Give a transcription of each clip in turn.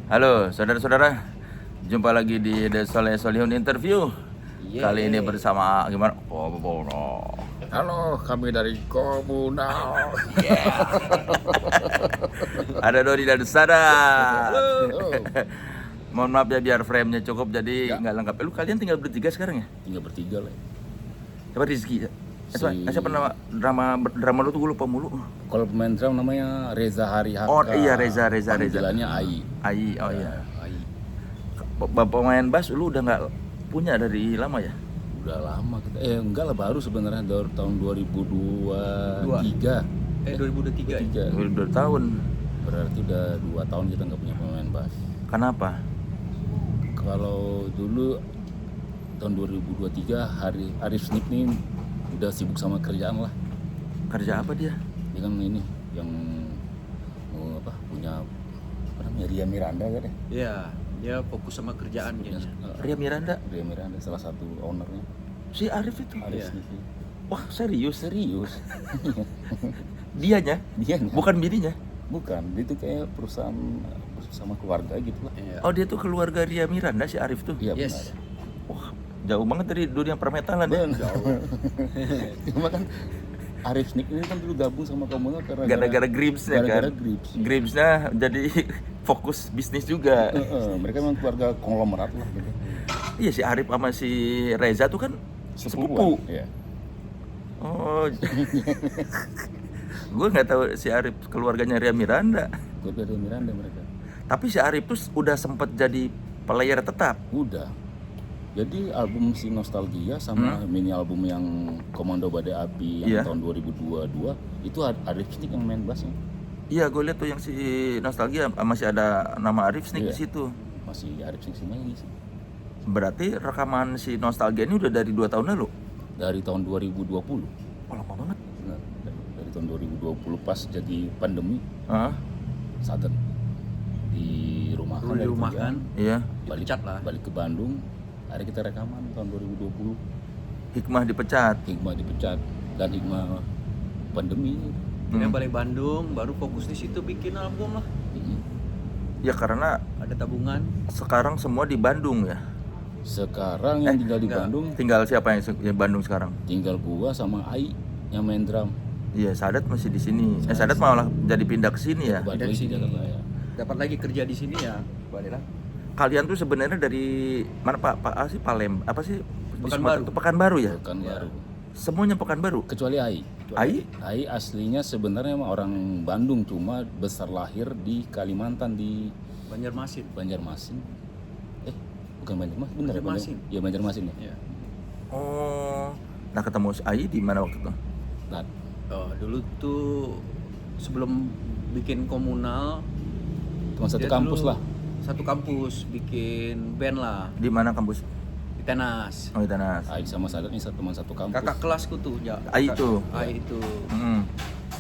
Halo saudara-saudara, jumpa lagi di The Soleh Solihun Interview. Kali ini bersama gimana? Halo, kami dari Komunal. Ada Dodi dan Sadat. Halo. Mohon maaf ya biar frame-nya cukup jadi nggak lengkap. Lu kalian tinggal bertiga sekarang ya? Tinggal bertiga lah. Siapa Rizky ya? Si- Siapa nama drama lu tuh gue lupa mulu. Kalau pemain drum namanya Reza Harihaka. Oh iya Reza. Panggilannya Ai. Ai, oh iya. Ai. Pemain bass lu udah nggak punya dari lama ya? Udah lama kita. Enggak lah, baru sebenarnya dari tahun 2023. 2023 ya? 2023. Udah 2 tahun. Berarti udah 2 tahun kita nggak punya pemain bass. Kenapa? Kalau dulu tahun 2023 Arif Snik nih udah sibuk sama kerjaan lah. Kerja apa dia? Dia kan ini yang punya apa namanya, Ria Miranda kan ya? Iya, dia fokus sama kerjaan kayaknya. Ria Miranda? Ria Miranda salah satu ownernya. Si Arif itu? Arif Iya. Snik. Wah serius? Serius. Dianya? Dia Bukan bininya? bukan, dia tuh kayak perusahaan sama keluarga gitu lah. Iya. Oh dia tuh keluarga Ria Miranda si Arif tuh? Iya Yes. benar. Wah jauh banget dari dunia permetalan ya? Benar. Cuma kan Arif Snik ini kan dulu gabung sama Komunal Gara-gara Gripsnya gara-gara kan? Grips. Gripsnya jadi fokus bisnis juga. Mereka memang keluarga konglomerat lah gitu. Iya si Arif sama si Reza tuh kan sepupu. Iya. Oh gue nggak tahu si Arif keluarganya Ria Miranda. Keluarga Ria Miranda mereka. Tapi si Arif tuh udah sempet jadi player tetap. Udah. Jadi album si Nostalgia sama mini album yang Komando Badai Api yang Iya. tahun 2022 itu Arif Snik yang main bassnya. Iya gue lihat tuh yang si Nostalgia masih ada nama Arif Snik Iya. di situ. Masih Arif Snik sih main sih. Berarti rekaman si Nostalgia ini udah dari 2 tahun lalu? Dari tahun 2020. Oh lama banget. Nah, dari tahun 2020 pas jadi pandemi Ah, Sadat di rumah Dulu di rumah kan, iya. dipecat lah. balik ke Bandung. Hari kita rekaman tahun 2020. Hikmah dipecat. Hikmah dipecat dan Hikmah pandemi. Dia balik Bandung, baru fokus di situ bikin album lah. Ya karena Ada tabungan. sekarang semua di Bandung ya. Sekarang yang tinggal di enggak. Bandung Tinggal siapa yang Bandung sekarang? tinggal gua sama Ai yang main drum. Iya, Sadat masih di sini. Sadat malah jadi pindah ke sini ya. Balik Dari di sini. Jakarta ya. Dapat lagi kerja di sini ya, balik lah. Kalian tuh sebenarnya dari mana Pak? Apa sih Palem? Apa sih? Di Pekanbaru. Sumatera tuh Pekanbaru ya? Bukan Iya. baru. Semuanya Pekanbaru. Kecuali Ai. Ai? Ai aslinya sebenarnya emang orang Bandung, cuma besar lahir di Kalimantan di Banjarmasin. Banjarmasin. Bukan Banjarmasin, bener ya? Banjarmasin. Iya Banjarmasin ya. Iya. Oh. Nah, ketemu si Ai di mana waktu itu? Nah, Dulu tuh sebelum bikin Komunal, cuma satu dia kampus dulu lah. Satu kampus bikin band lah Di mana kampus? di Tenas. Oh, di Tanas. Ai sama Sadat ini teman satu kampus. Kakak kelasku tuh, ya. Ai itu? Ai itu. Hmm.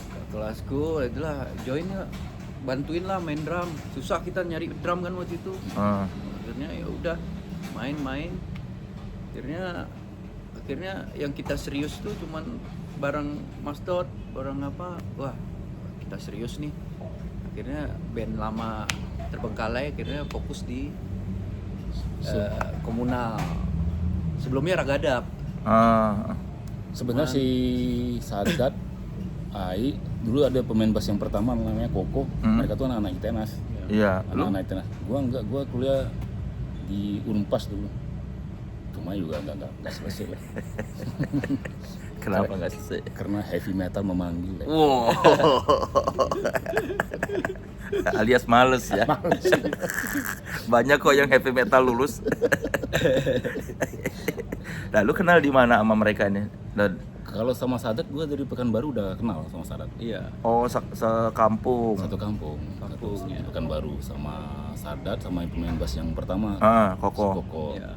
Kakak kelasku, itulah join ya, bantuin lah main drum. Susah kita nyari drum kan waktu itu. Ah. Akhirnya ya udah main-main. Akhirnya yang kita serius tuh cuman bareng Mas Dot, bareng apa? Wah, kita serius nih. Akhirnya band lama terbengkalai, akhirnya fokus di Komunal. Sebelumnya Ragadap. Ah. Sebenarnya si Sadat, Ai, dulu ada pemain bass yang pertama namanya Koko. Mereka tuh anak-anak ITENAS. Iya. Lu Anak-anak ITENAS. Gua enggak, gua kuliah di Unpas dulu. Cuma juga enggak selesai lah. kenapa nggak selesai? Karena heavy metal memanggil. Wow. Alias males ya. Banyak kok yang heavy metal lulus. Nah, lu kenal di mana sama mereka ini? Kalau sama Sadat gua dari Pekanbaru udah kenal sama Sadat. Iya. Oh, sekampung. Satu kampung. Kampungnya. Pekanbaru sama Sadat sama pemain bass yang pertama. Ah, Si Koko. Koko. Iya.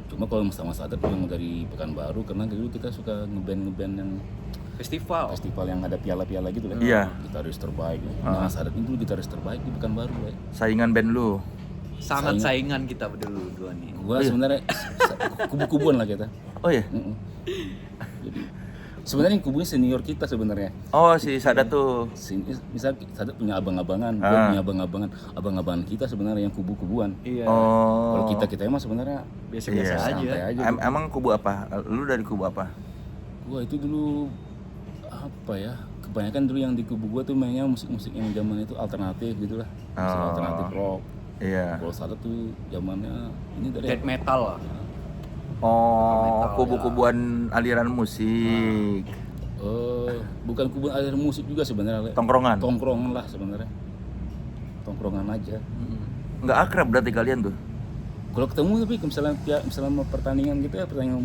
Cuma kalau sama Sadat memang dari Pekanbaru karena dulu kita suka ngeband yang Festival. yang ada piala-piala gitu lah. Iya. Gitaris terbaik. Nah, Sadat ini dulu gitaris terbaik di Pekanbaru lah. Saingan band lu. Sangat saingan kita dulu dua nih. Gua sebenarnya kubu-kubuan lah kita. Oh ya. Mm-mm. Jadi Sebenarnya yang kubunya senior kita sebenarnya. Oh, si Sadat tuh. Misal Sadat punya abang-abangan, gue punya abang-abangan kita sebenarnya yang kubu-kubuan. Iya. Oh. Kalau kita mah sebenarnya Biasa-biasa Iya. aja. santai aja. Emang kubu apa? Lu dari kubu apa? Gua itu dulu apa ya? Kebanyakan dulu yang di kubu gua tuh mainnya musik-musik yang zaman itu alternatif gitu lah. Musik Oh. alternatif rock. Iya. Kalau Sadat tuh zamannya ini dari Death metal lah. Oh, Metal, kubu-kubuan aliran musik. bukan kubu aliran musik juga sebenarnya. Le. Tongkrongan. Tongkrongan lah sebenarnya. Tongkrongan aja. Nggak akrab berarti kalian tuh. Kalau ketemu tapi misalnya mau pertandingan gitu ya, pertandingan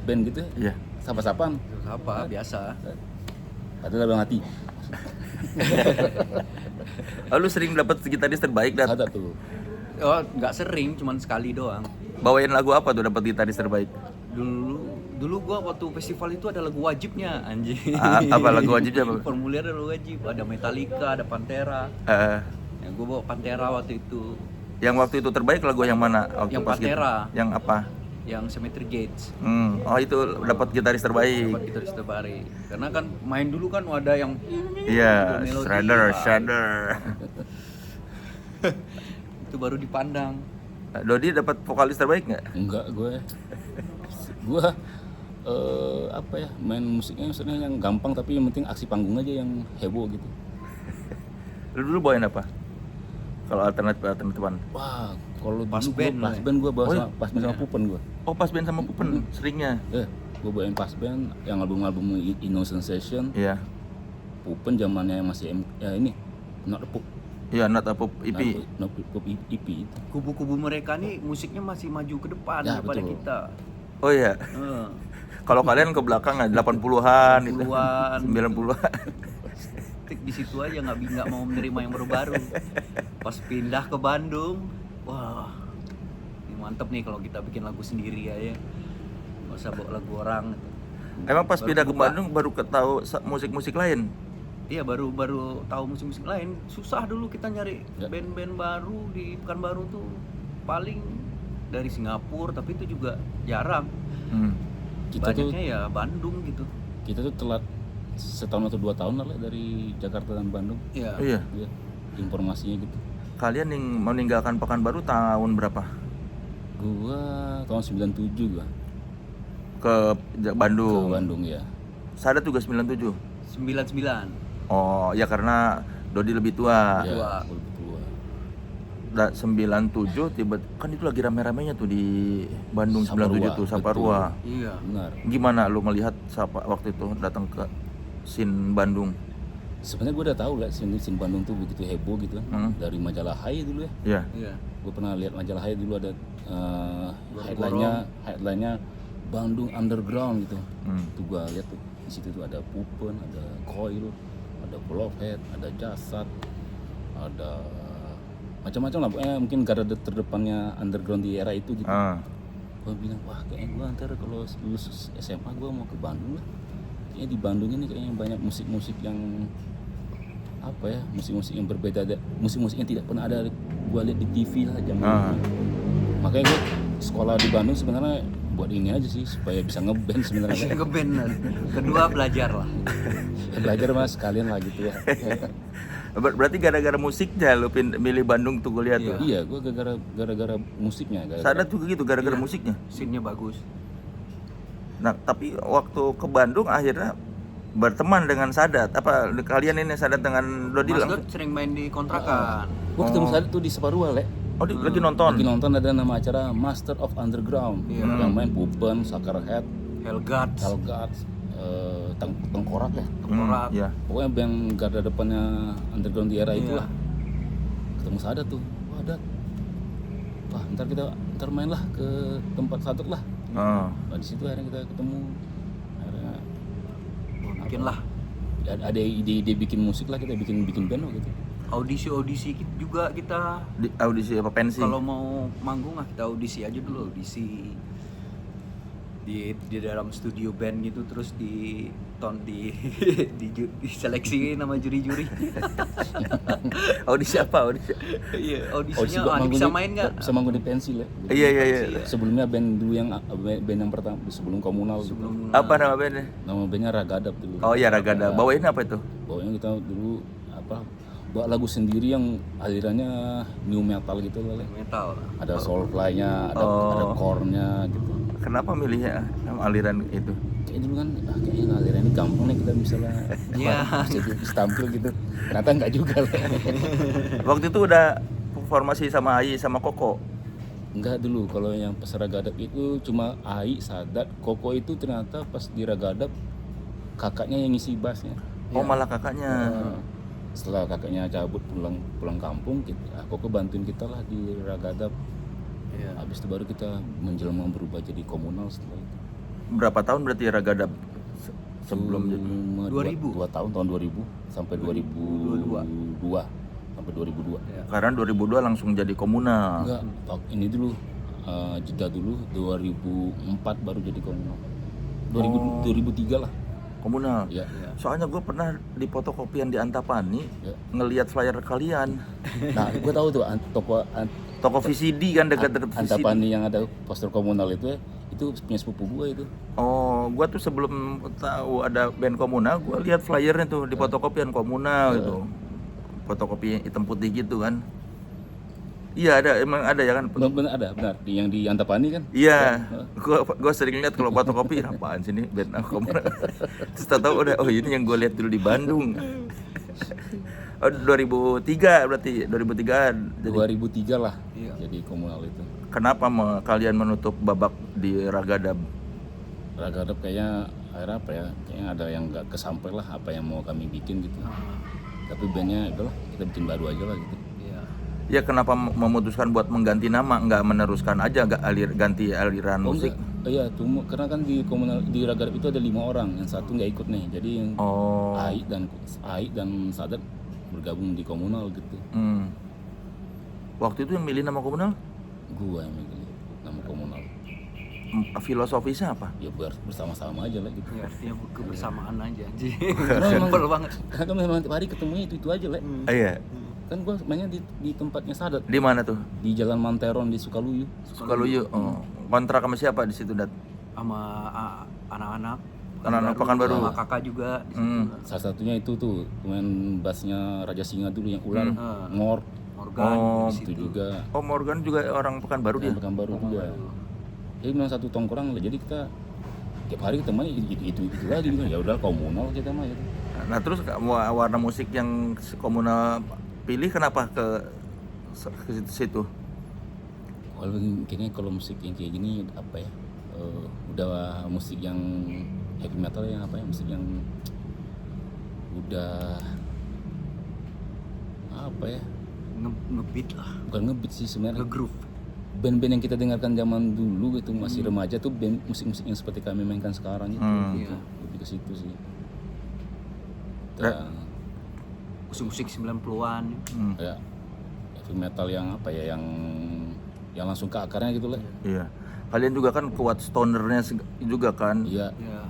band gitu ya, Iya. sapa-sapaan. Apa biasa. Padahal abang hati. Oh, lu sering dapat gitaris terbaik dan Sadat tuh. Oh, nggak sering, cuman sekali doang. bawain lagu apa tuh dapat gitaris terbaik? Dulu gua waktu festival itu ada lagu wajibnya, anjing. Apa lagu wajibnya apa? Formulir ada lagu wajib, ada Metallica, ada Pantera. Ya, gua bawa Pantera waktu itu, Yang waktu itu terbaik lagu yang mana? Waktu Yang pas gitu? Pantera. Yang apa? yang Cemetery Gates. Oh itu dapat gitaris terbaik. Dapat gitaris terbaik. Karena kan main dulu kan ada yang Iya, melodi. Shredder. Itu baru dipandang. Dodi dapat vokalis terbaik nggak? Enggak, gue apa ya, main musiknya sebenarnya yang gampang tapi yang penting aksi panggung aja yang heboh gitu. Lu dulu bawain apa? Kalau alternatifan. Wah, kalau Pas dulu band, pas band gue bawa Oh, iya? pas band sama Pupen gue. Oh pas band sama Pupen seringnya. Gue bawain pas band yang album Inno Sensation. Iya. Pupen zamannya masih ini Not the Pup. Iya, Not a Pop EP. Not the Pup EP itu. Kubu-kubu mereka nih musiknya masih maju ke depan Ya, daripada betul. kita. Oh iya. Kalau kalian ke belakang 80-an itu. 80-an. 90-an. Tik di situ aja nggak mau menerima yang baru-baru. Pas pindah ke Bandung, wah, ini mantep nih kalau kita bikin lagu sendiri aja. Nggak usah bawa lagu orang. Emang pas Baru pindah ke kebuka. Bandung baru ketahu musik-musik lain. Iya baru tahu musik-musik lain. Susah dulu kita nyari Ya. band-band baru di Pekanbaru tuh paling dari Singapura, tapi itu juga jarang. Kita tuh Banyaknya ya Bandung gitu. kita tuh telat setahun atau 2 tahun lah dari Jakarta dan Bandung. Iya. Iya. Ya, informasinya gitu. Kalian yang meninggalkan Pekanbaru tahun berapa? Gua tahun 97 gua Ke ke Bandung. Bandung ya. Sadat juga 97. 99. Oh, ya karena Dodi lebih tua. Ya, Tua. gua lebih tua. 97 tiba kan itu lagi rame-ramenya tuh di Bandung. Saparua, 97 tuh Saparua. Iya. Benar. Gimana lu melihat waktu itu datang ke scene Bandung? Sebenarnya gue udah tahu lah scene Bandung tuh begitu heboh gitu kan. Dari majalah Hai dulu ya. Iya. Iya. Gue pernah lihat majalah Hai dulu ada Gorong-gorong. headline-nya Bandung Underground gitu. Hmm. Tuh gue lihat tuh di situ tuh ada Pupen, ada Coil, ada Blobhead, ada Jasad, ada macam-macam lah. Pokoknya mungkin garda terdepannya underground di era itu gitu. Gue bilang wah kayaknya gue ntar kalau lulus SMA gue mau ke Bandung lah. Kayaknya di Bandung ini kayaknya banyak musik-musik yang apa ya, musik-musik yang berbeda, musik-musik yang tidak pernah ada gue lihat di TV lah zaman itu. Makanya gue sekolah di Bandung sebenarnya buat ini aja sih supaya bisa ngeband sebenarnya. Ngeband. Kedua belajar lah. Belajar mas sekalian lah gitu ya. Berarti gara-gara musiknya lu milih Bandung tuh gue lihat tuh. Iya, gue gara-gara musiknya. Sadat juga gitu gara-gara Iya. musiknya. Scene-nya bagus. Nah, tapi waktu ke Bandung akhirnya berteman dengan Sadat. Apa kalian ini Sadat dengan Dodi Mas langsung? Dot sering main di kontrakan. Gue ketemu Sadat tuh di Saparua, Le. Oh, lagi nonton. Lagi nonton ada nama acara Master of Underground. Yang main Pupen, Suckerhead, Hellgat. Hellgat, Tengkorak ya. Tengkorak. Iya. Pokoknya band garda depannya underground di era Iya. itulah. Ketemu Sadat tuh. Wah, Dad. Wah, ntar main lah ke tempat Sadat lah. Oh. Nah, di situ akhirnya kita ketemu. Akhirnya Bikin lah. ada ide bikin musik lah, kita bikin band lah gitu. Audisi juga kita. Di audisi apa pensi? Kalau mau manggung lah kita audisi aja dulu, audisi di dalam studio band gitu, terus diseleksi nama juri-juri. Audisi apa? Audisi? Iya, Audisi audisinya juga bisa main nggak? bisa manggung di pensil ya. Iya, iya, iya. Sebelumnya band dulu yang band yang pertama sebelum komunal gitu. Apa nama bandnya? Nama bandnya Ragadap dulu. Oh iya, Ragada. Bawain apa itu? Pokoknya kita dulu buat lagu sendiri yang alirannya new metal gitu lah. Le. Metal. Ada soulfly-nya, ada core-nya gitu. Kenapa milihnya aliran itu? Kayak dulu kan kayaknya aliran ini gampang nih kita bisa lah. Iya. bisa tampil gitu. Ternyata enggak juga lah. Waktu itu udah formasi sama Ai sama Koko. Enggak dulu, kalau yang pas Ragadap itu cuma Ai, Sadat, Koko itu ternyata pas di Ragadap kakaknya yang ngisi bassnya. Oh malah kakaknya. Setelah kakaknya cabut pulang kampung, Koko bantuin kita lah di Ragadap. Iya. Habis itu baru kita menjelma berubah jadi komunal setelah itu. Berapa tahun berarti Ragada sebelum jadi? Cuma 2000. 2 tahun, tahun 2000 sampai 2002 sampai 2002. Iya. Karena 2002 langsung jadi komunal. Enggak, ini dulu jeda dulu 2004 baru jadi komunal. 2003 lah. Komunal. Ya. Soalnya gue pernah di fotokopian di Antapani Ya. ngelihat flyer kalian. Nah, gue tahu tuh Toko VCD kan dekat VCD. Antapani yang ada poster komunal itu itu punya sepupu gue itu. Oh, gue tuh sebelum tahu ada band komunal, gue lihat flyernya tuh di fotokopian komunal gitu. Fotokopi hitam putih gitu kan. Iya ada, emang ada ya kan? Benar ada, benar. Yang di Antapani kan? Iya, gua sering lihat kalau fotokopi apaan sih ini band komunal. Terus tahu udah, oh ini yang gue lihat dulu di Bandung. Oh 2003 berarti 2003. Jadi 2003 lah. Iya. Jadi komunal itu. kenapa kalian menutup babak di Ragadap? Ragadap kayaknya akhirnya apa ya? Kayaknya ada yang nggak kesampaian lah apa yang mau kami bikin gitu. Tapi bandnya itulah kita bikin baru aja lah gitu. Iya. Ya kenapa memutuskan buat mengganti nama, nggak meneruskan aja ganti aliran musik? Enggak. Iya, cuma karena kan di komunal di Ragadap itu ada 5 orang, yang satu nggak ikut nih. Jadi yang Oh. Ai dan Sadat bergabung di komunal gitu. Waktu itu yang milih nama komunal, Gua yang milih nama komunal. filosofisnya apa? Ya bersama-sama aja lah gitu. Ya, artinya kebersamaan aja anjing. Karena memang Simpel banget. Karena kan memang tiap hari ketemunya itu aja lah. Iya. Kan gua mainnya di tempatnya Sadat Di mana tuh? di Jalan Manteron di Sukaluyu. Sukaluyu. Oh. Kontrak sama siapa di situ, Dat? Sama anak-anak. Anak-anak Pekanbaru. Sama kakak juga di situ. Salah satunya itu tuh pemain bassnya Raja Singa dulu yang ular, Ngor, Morgan Oh, di itu situ. juga. Oh, Morgan juga orang Pekanbaru dia. Yang Pekanbaru juga. Jadi memang satu tongkrong lah. Jadi kita tiap hari ketemu itu lagi gitu. Ya udah komunal kita mah gitu. Nah, terus warna musik yang komunal pilih kenapa ke situ? Kalau kayaknya kalau musik yang kayak gini apa ya? Udah musik yang heavy metal yang apa ya? Musik yang udah apa ya? Ngebeat lah, Bukan ngebeat sih sebenarnya. ngegroove. Band-band yang kita dengarkan zaman dulu gitu masih remaja tuh band musik-musik yang seperti kami mainkan sekarang gitu. Iya. Lebih ke situ sih. Musik-musik 90-an. Kayak heavy metal yang apa ya yang langsung ke akarnya gitu lah. Iya. Kalian juga kan kuat stonernya juga kan? Iya. Ya.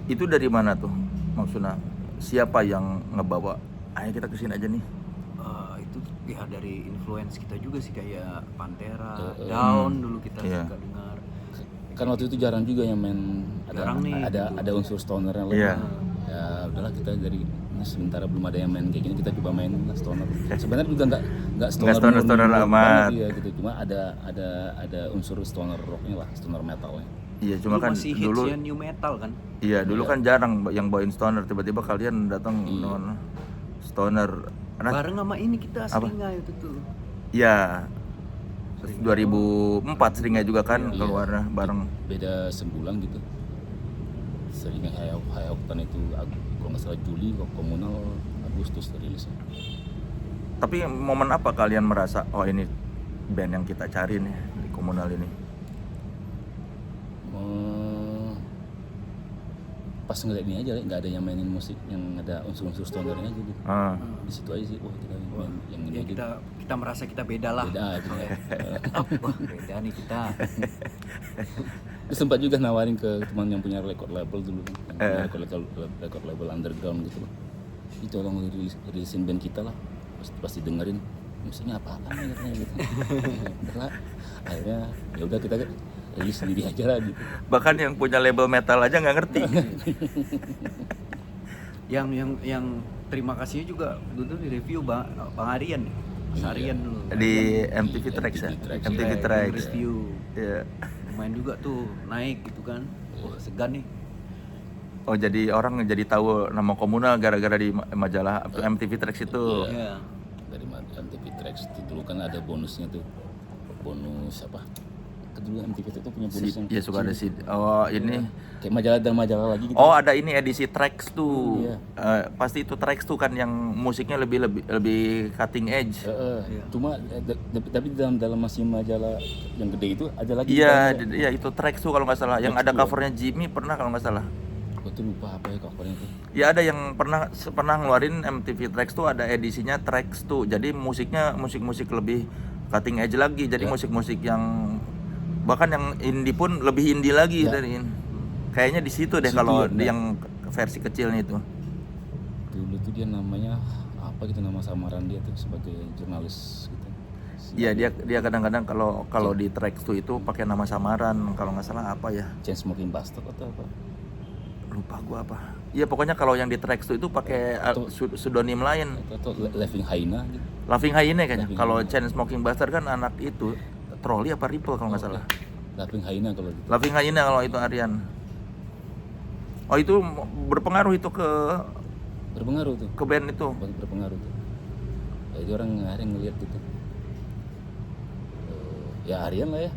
Itu dari mana tuh? Maksudnya siapa yang ngebawa? Ayo kita kesini aja nih. Itu ya dari influence kita juga sih, kayak Pantera, Down dulu kita Iya. suka dengar. Kan waktu itu jarang juga yang main Jarang nih, ada unsur stonernya lah. Iya. Ya udahlah kita dari sementara belum ada yang main kayak gini, kita coba main lah stoner. Sebenarnya juga nggak stoner stoner amat. Iya gitu. Cuma ada unsur stoner rocknya lah, stoner metalnya. Iya, cuma Dulu kan masih dulu hitsnya new metal kan. iya, dulu kan jarang yang bawain stoner, tiba-tiba kalian datang non stoner. Nah, Bareng sama ini kita Seringai itu tuh. iya. 2004 seringnya juga kan keluar bareng. Beda sebulan gitu. Seringnya Hayoktan itu kalau nggak salah Juli, kok komunal Agustus rilisnya. Tapi momen apa kalian merasa oh ini band yang kita cari nih di komunal ini? pas ngeliat ini aja nggak ada yang mainin musik yang ada unsur-unsur stonernya aja gitu. Di situ aja sih, wah kita main yang ini Ya aja. kita merasa kita beda lah. Beda aja. Wah, beda nih kita. Terus sempat juga nawarin ke teman yang punya record label dulu kan, yang punya record label underground gitu loh. Itu tolong rilisin band kita lah, pasti dengerin musiknya apa-apa nih katanya gitu. Udah lah, akhirnya ya udah kita rilis sendiri aja lah gitu. Bahkan yang punya label metal aja nggak ngerti. Yang terima kasihnya juga dulu di review Bang Aryan. Mas Aryan dulu. Di MTV Tracks ya. MTV Tracks. Review. Iya. Lumayan juga tuh naik gitu kan. Wah, segan nih. Oh, jadi orang jadi tahu nama komunal gara-gara di majalah MTV Tracks itu. Iya. Dari MTV Tracks itu dulu kan ada bonusnya tuh, bonus apa? Dulu MTV itu punya bonus yang Iya, suka ada kecil. Oh, ini. Kayak majalah dan majalah lagi gitu. Oh, ada ini edisi Tracks tuh. Iya. Pasti itu Tracks tuh kan yang musiknya lebih cutting edge. Cuma tapi dalam masih majalah yang gede itu ada lagi. Iya, kan, iya itu Tracks tuh kalau nggak salah. Yang ada Tracks tuh. covernya Jimmy pernah kalau nggak salah. Aku tuh lupa apa ya covernya itu. Ya ada yang pernah ngeluarin MTV Tracks tuh ada edisinya Tracks tuh. Jadi musiknya musik-musik lebih cutting edge lagi. Jadi musik-musik yang bahkan yang indie pun lebih indie lagi dari ini. Kayaknya di situ deh kalau yang versi kecilnya itu. Dulu tuh dia namanya apa gitu, nama samaran dia tuh sebagai jurnalis gitu. Iya, dia kadang-kadang kalau di Tracks tuh itu pakai nama samaran kalau nggak salah apa ya. Chainsmokers Bastard atau apa? Lupa gua apa. Iya pokoknya kalau yang di Tracks tuh itu pakai pseudonym lain. Atau Laughing Hyena gitu. Laughing Hyena kayaknya. Laughing Kalau Chainsmokers Bastard kan anak itu Trolley apa Ripple kalau nggak salah. Laughing Hyena kalau gitu. Laughing Hyena kalau itu Aryan. Oh itu berpengaruh itu Berpengaruh tuh. ke band itu. Berpengaruh tuh. Ya, itu orang akhirnya ngeliat gitu. Ya Aryan lah ya.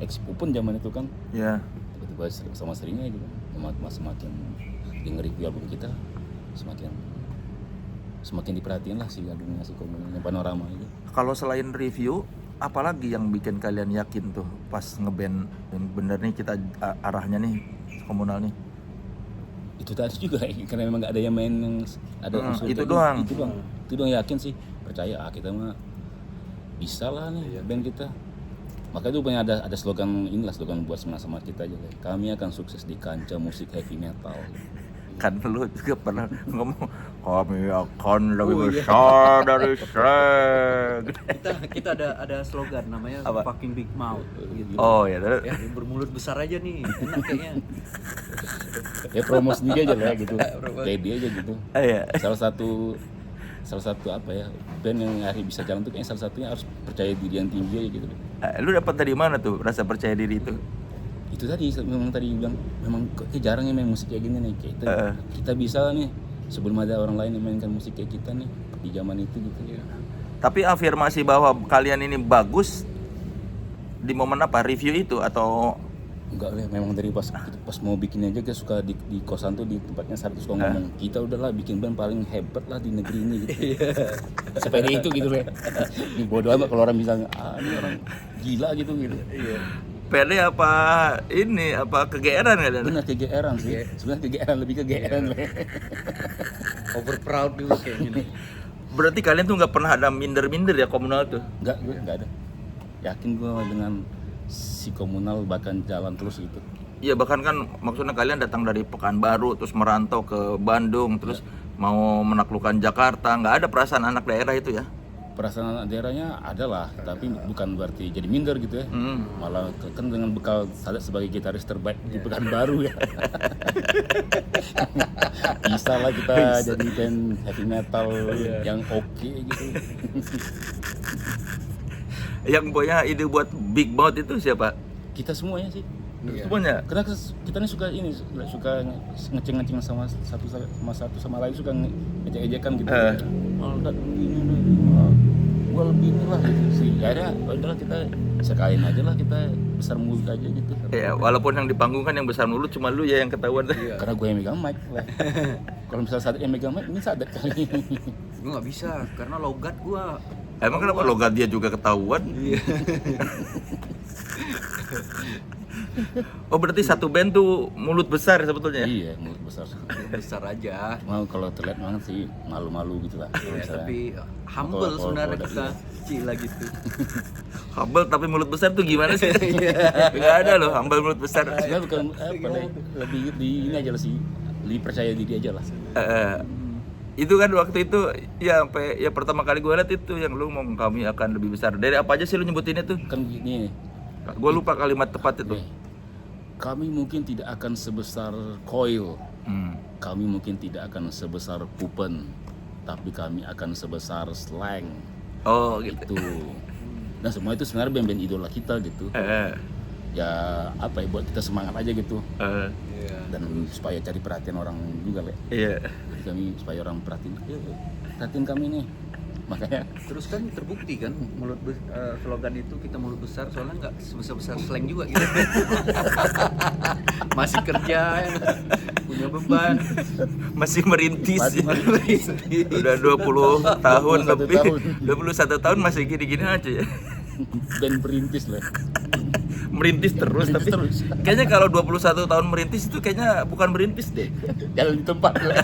Ex Pupun zaman itu kan. Ya. Tiba-tiba sama seringnya gitu. Semakin denger review album kita, semakin diperhatiin lah si albumnya, si komunalnya Panorama itu. Kalau selain review, apalagi yang bikin kalian yakin tuh pas ngeband bener nih kita arahnya nih komunal nih? Itu tadi juga karena memang nggak ada yang main yang ada unsur itu kayak doang. gitu. Itu doang yakin sih, percaya kita mah bisa lah nih band kita. Makanya itu punya ada slogan inilah, slogan buat sama kita aja. Kami akan sukses di kancah musik heavy metal. Kan lu juga pernah ngomong kami akan lebih besar dari Shrek. Kita ada slogan namanya Apa? Fucking Big Mouth gitu. Oh ya, Ya, bermulut besar aja nih. Enak kayaknya. Ya promo sendiri aja lah gitu. Pede aja gitu. iya. Salah satu apa ya, band yang hari bisa jalan tuh kayaknya salah satunya harus percaya diri yang tinggi aja gitu. Lu dapat dari mana tuh rasa percaya diri itu? Itu tadi memang tadi bilang memang kayak jarang yang main musik kayak gini nih, kayak kita bisa lah nih sebelum ada orang lain yang mainkan musik kayak kita nih di zaman itu gitu. Tapi afirmasi bahwa kalian ini bagus di momen apa? Review itu atau Enggak lah, memang dari pas mau bikin aja kita suka di kosan tuh di tempatnya Sarah suka ngomong kita udahlah bikin band paling hebat lah di negeri ini gitu. Sepede itu gitu lah. Ini bodoh amat kalau orang bilang ini orang gila gitu. pede apa ini apa kegeeran kalian? Benar kegeeran sih. Sebenarnya kegeeran, lebih kegeeran. Over proud juga kayaknya nih. Berarti kalian tuh nggak pernah ada minder-minder ya komunal tuh? Enggak ada. Yakin gue dengan si komunal bahkan jalan terus gitu. Iya, bahkan kan maksudnya kalian datang dari Pekanbaru terus merantau ke Bandung terus mau menaklukkan Jakarta, nggak ada perasaan anak daerah itu ya? Perasaan daerahnya ada lah, tapi bukan berarti jadi minder gitu ya. Malah kan dengan bekal Sadat sebagai gitaris terbaik di Pekanbaru ya. Bisa lah kita jadi band heavy metal yang oke gitu. Yang punya ide buat Big Mouth itu siapa? Kita semuanya sih. Semuanya? Karena kita nih suka ngeceng-ngeceng sama satu sama lain, suka ngejek-ejekan gitu. Maldat ini gua lebih inilah gitu sih. Akhirnya udahlah kita sekalian aja lah, kita besar mulut aja gitu. Ya, walaupun yang di panggung kan yang besar mulut cuma lu ya yang ketahuan. Karena gue yang megang mic lah. Kalau misalnya Sadat yang megang mic, ini Sadat kali. Gue nggak bisa karena logat gua. Emang kenapa logat dia juga ketahuan? Oh berarti satu band tuh mulut besar sebetulnya. Iya, mulut besar. Besar aja. Mau kalau terlihat banget sih malu-malu gitu lah. Kalau Iya, misalnya- tapi humble Kalau- sebenarnya kalau- kita. Cila gitu. Humble tapi mulut besar tuh gimana sih? Iya. Gak ada loh humble mulut besar. Sebenarnya bukan lebih di ini aja lah sih, lebih percaya diri aja lah. Itu kan waktu itu ya sampai ya pertama kali gue liat itu yang lu ngomong kami akan lebih besar. Dari apa aja sih lu nyebutinnya tuh? Kan gini, Gue lupa kalimat tepat itu. kami mungkin tidak akan sebesar Coil, Hmm. kami mungkin tidak akan sebesar Pupen, tapi kami akan sebesar Slang. Oh gitu. Itu. Nah semua itu sebenarnya band-band idola kita gitu. Ya apa ya buat kita semangat aja gitu. Iya. Dan supaya cari perhatian orang juga lah. Iya. Jadi kami supaya orang perhatiin, perhatiin kami nih. Makanya Terus kan terbukti kan slogan itu kita mulut besar soalnya nggak sebesar-besar Slang juga gitu. Masih kerja, punya beban, Masih merintis. Masih Udah 20 tahun 21 lebih. tahun. 21 tahun masih gini-gini aja ya. band perintis lah. Merintis terus Merintis tapi terus. kayaknya kalau 21 tahun merintis itu kayaknya bukan merintis deh. Jalan di tempat lah.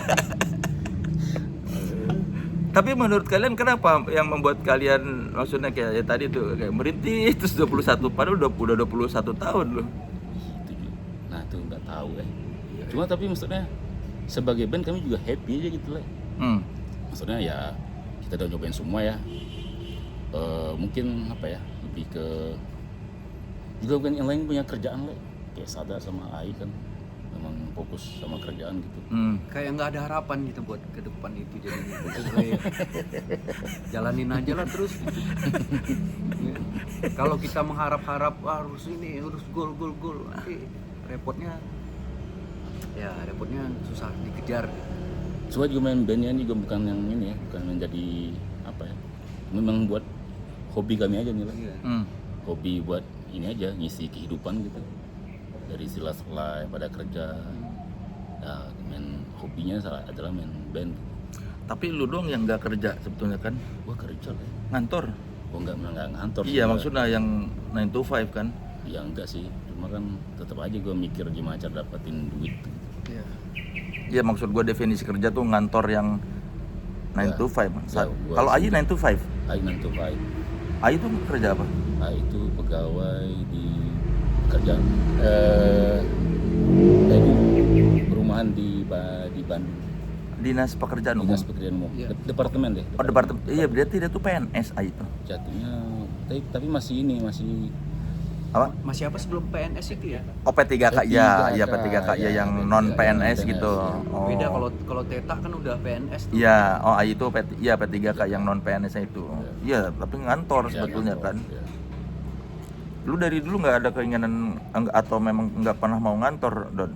Tapi menurut kalian kenapa yang membuat kalian maksudnya kayak ya tadi tuh kayak merintis terus 21 padahal udah 21 tahun loh. Nah itu nggak tahu ya. Cuma tapi maksudnya sebagai band kami juga happy aja gitu lah. Maksudnya ya kita udah nyobain semua ya. Mungkin apa ya lebih ke juga bukan yang lain punya kerjaan lah. Kayak Sada sama Ai kan memang fokus sama kerjaan gitu. kayak nggak ada harapan gitu buat ke depan itu jadinya. Kayak jalanin aja lah terus. Gitu. Ya. Kalau kita mengharap-harap harus ini, harus gol, nanti repotnya susah dikejar. Cuma juga main bandnya juga bukan yang ini ya, bukan menjadi apa ya, memang buat hobi kami aja nih lah. Iya. Hobi buat ini aja, ngisi kehidupan gitu. Dari sela-sela pada kerja, ya main hobinya adalah main band. Tapi lu doang yang nggak kerja sebetulnya kan? Gua kerja lah. Ngantor. Gua nggak ngantor. Iya juga. maksudnya yang 9 to 5 kan? Ya enggak sih, cuma kan tetap aja gua mikir gimana cara dapetin duit. Iya. Iya maksud gue definisi kerja tuh ngantor yang 9 Ya, to 5. ya, gua Kalau Ayi sih- 9 to 5. Ai 9 to 5. Ayi tuh kerja apa? Ai itu pegawai di kerjaan di perumahan di Bandung. Dinas pekerjaan umum. Dinas pekerjaan umum. Iya. Departemen deh. Oh departemen. Iya berarti dia tuh PNS Ayi tuh. Jatuhnya tapi masih ini masih Apa? Masih apa sebelum PNS itu ya? Oh P3K ya, P3K, ya P3K ya ya, yang P3K, non PNS PNS, gitu. ya. Oh. Beda kalau Teta kan udah PNS tuh. Iya, oh Ayi itu P3K yang non PNS itu. Iya, tapi ngantor ya, sebetulnya ngantor, kan. ya. Lu dari dulu nggak ada keinginan atau memang nggak pernah mau ngantor, Don?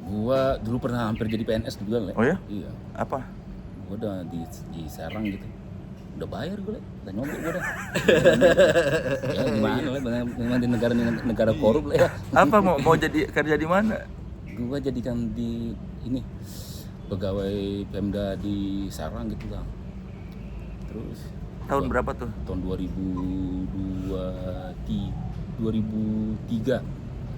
Gua dulu pernah hampir jadi PNS juga lah. Oh ya? Iya. Apa? Gua udah di Serang gitu. Udah bayar gue lah, udah nyogok gue dah. Ya gimana lah, memang di negara korup lah ya. Apa mau jadi kerja di mana? Gue jadikan di ini pegawai Pemda di Serang gitu lah. Terus Tahun berapa tuh? tahun 2003.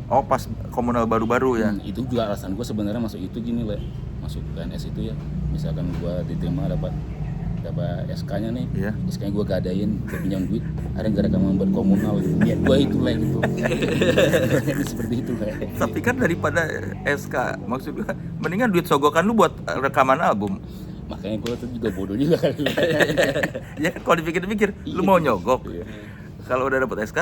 Oh pas komunal baru-baru ya. Itu juga alasan gue sebenarnya masuk itu gini lah, masuk PNS itu ya. Misalkan gue diterima dapat SK-nya nih, Iya. SK-nya gue gadain, gue pinjam duit, ada gara-gara membuat komunal gitu. Niat gue itu lah gitu. Seperti itu lah. Tapi kan daripada SK, maksud gua mendingan duit sogokan lu buat rekaman album. Makanya gue tuh juga bodoh juga kali. Ya kan kalau dipikir-pikir, lu mau nyogok. Iya. Kalau udah dapet SK,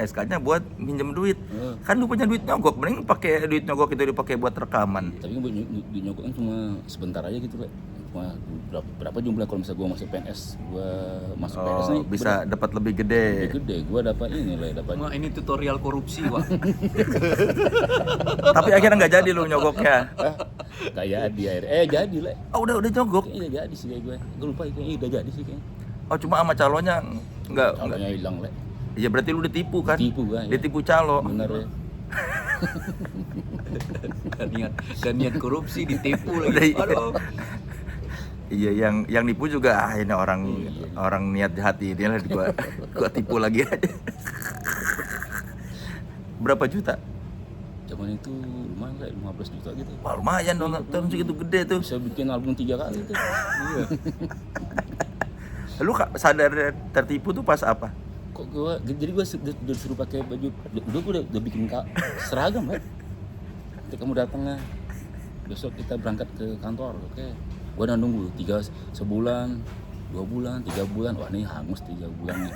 SK-nya buat minjem duit. Kan lu punya duit nyogok, mending pakai duit nyogok itu dipakai buat rekaman. Tapi buat di nyogok kan cuma sebentar aja gitu lah. Cuma berapa jumlah kalau misalnya gue masuk PNS, gue masuk PNS Oh, nih bisa dapat lebih gede. lebih gede. Gue dapat ini lah, dapat. Wah, ini tutorial korupsi, Wak. Tapi akhirnya nggak jadi lu nyogoknya. Kayak di air. Jadi lah. Oh, udah nyogok. Kayaknya jadi sih kayak gue. Gue lupa kayaknya udah jadi sih kayaknya. Oh, cuma sama calonnya nggak. Calonnya hilang lah. Iya berarti lu ditipu kan? Ditipu gua, ya. Ditipu calo. Bener ya. Dan niat korupsi ditipu Udah, lagi. iya. Aduh. Iya, yang nipu juga ini orang orang niat hati ini lah gua tipu lagi aja. Berapa juta? Zaman itu lumayan lah, 15 juta gitu. Wah, lumayan dong, tahun segitu gede tuh. Bisa bikin album 3 kali tuh. Iya. Lu sadar tertipu tuh pas apa? Kok jadi gua disuruh pakai baju, gua udah bikin seragam ya. Nanti kamu datangnya, besok kita berangkat ke kantor, oke. Gua udah nunggu sebulan, 2 bulan, 3 bulan, wah ini hangus 3 bulannya.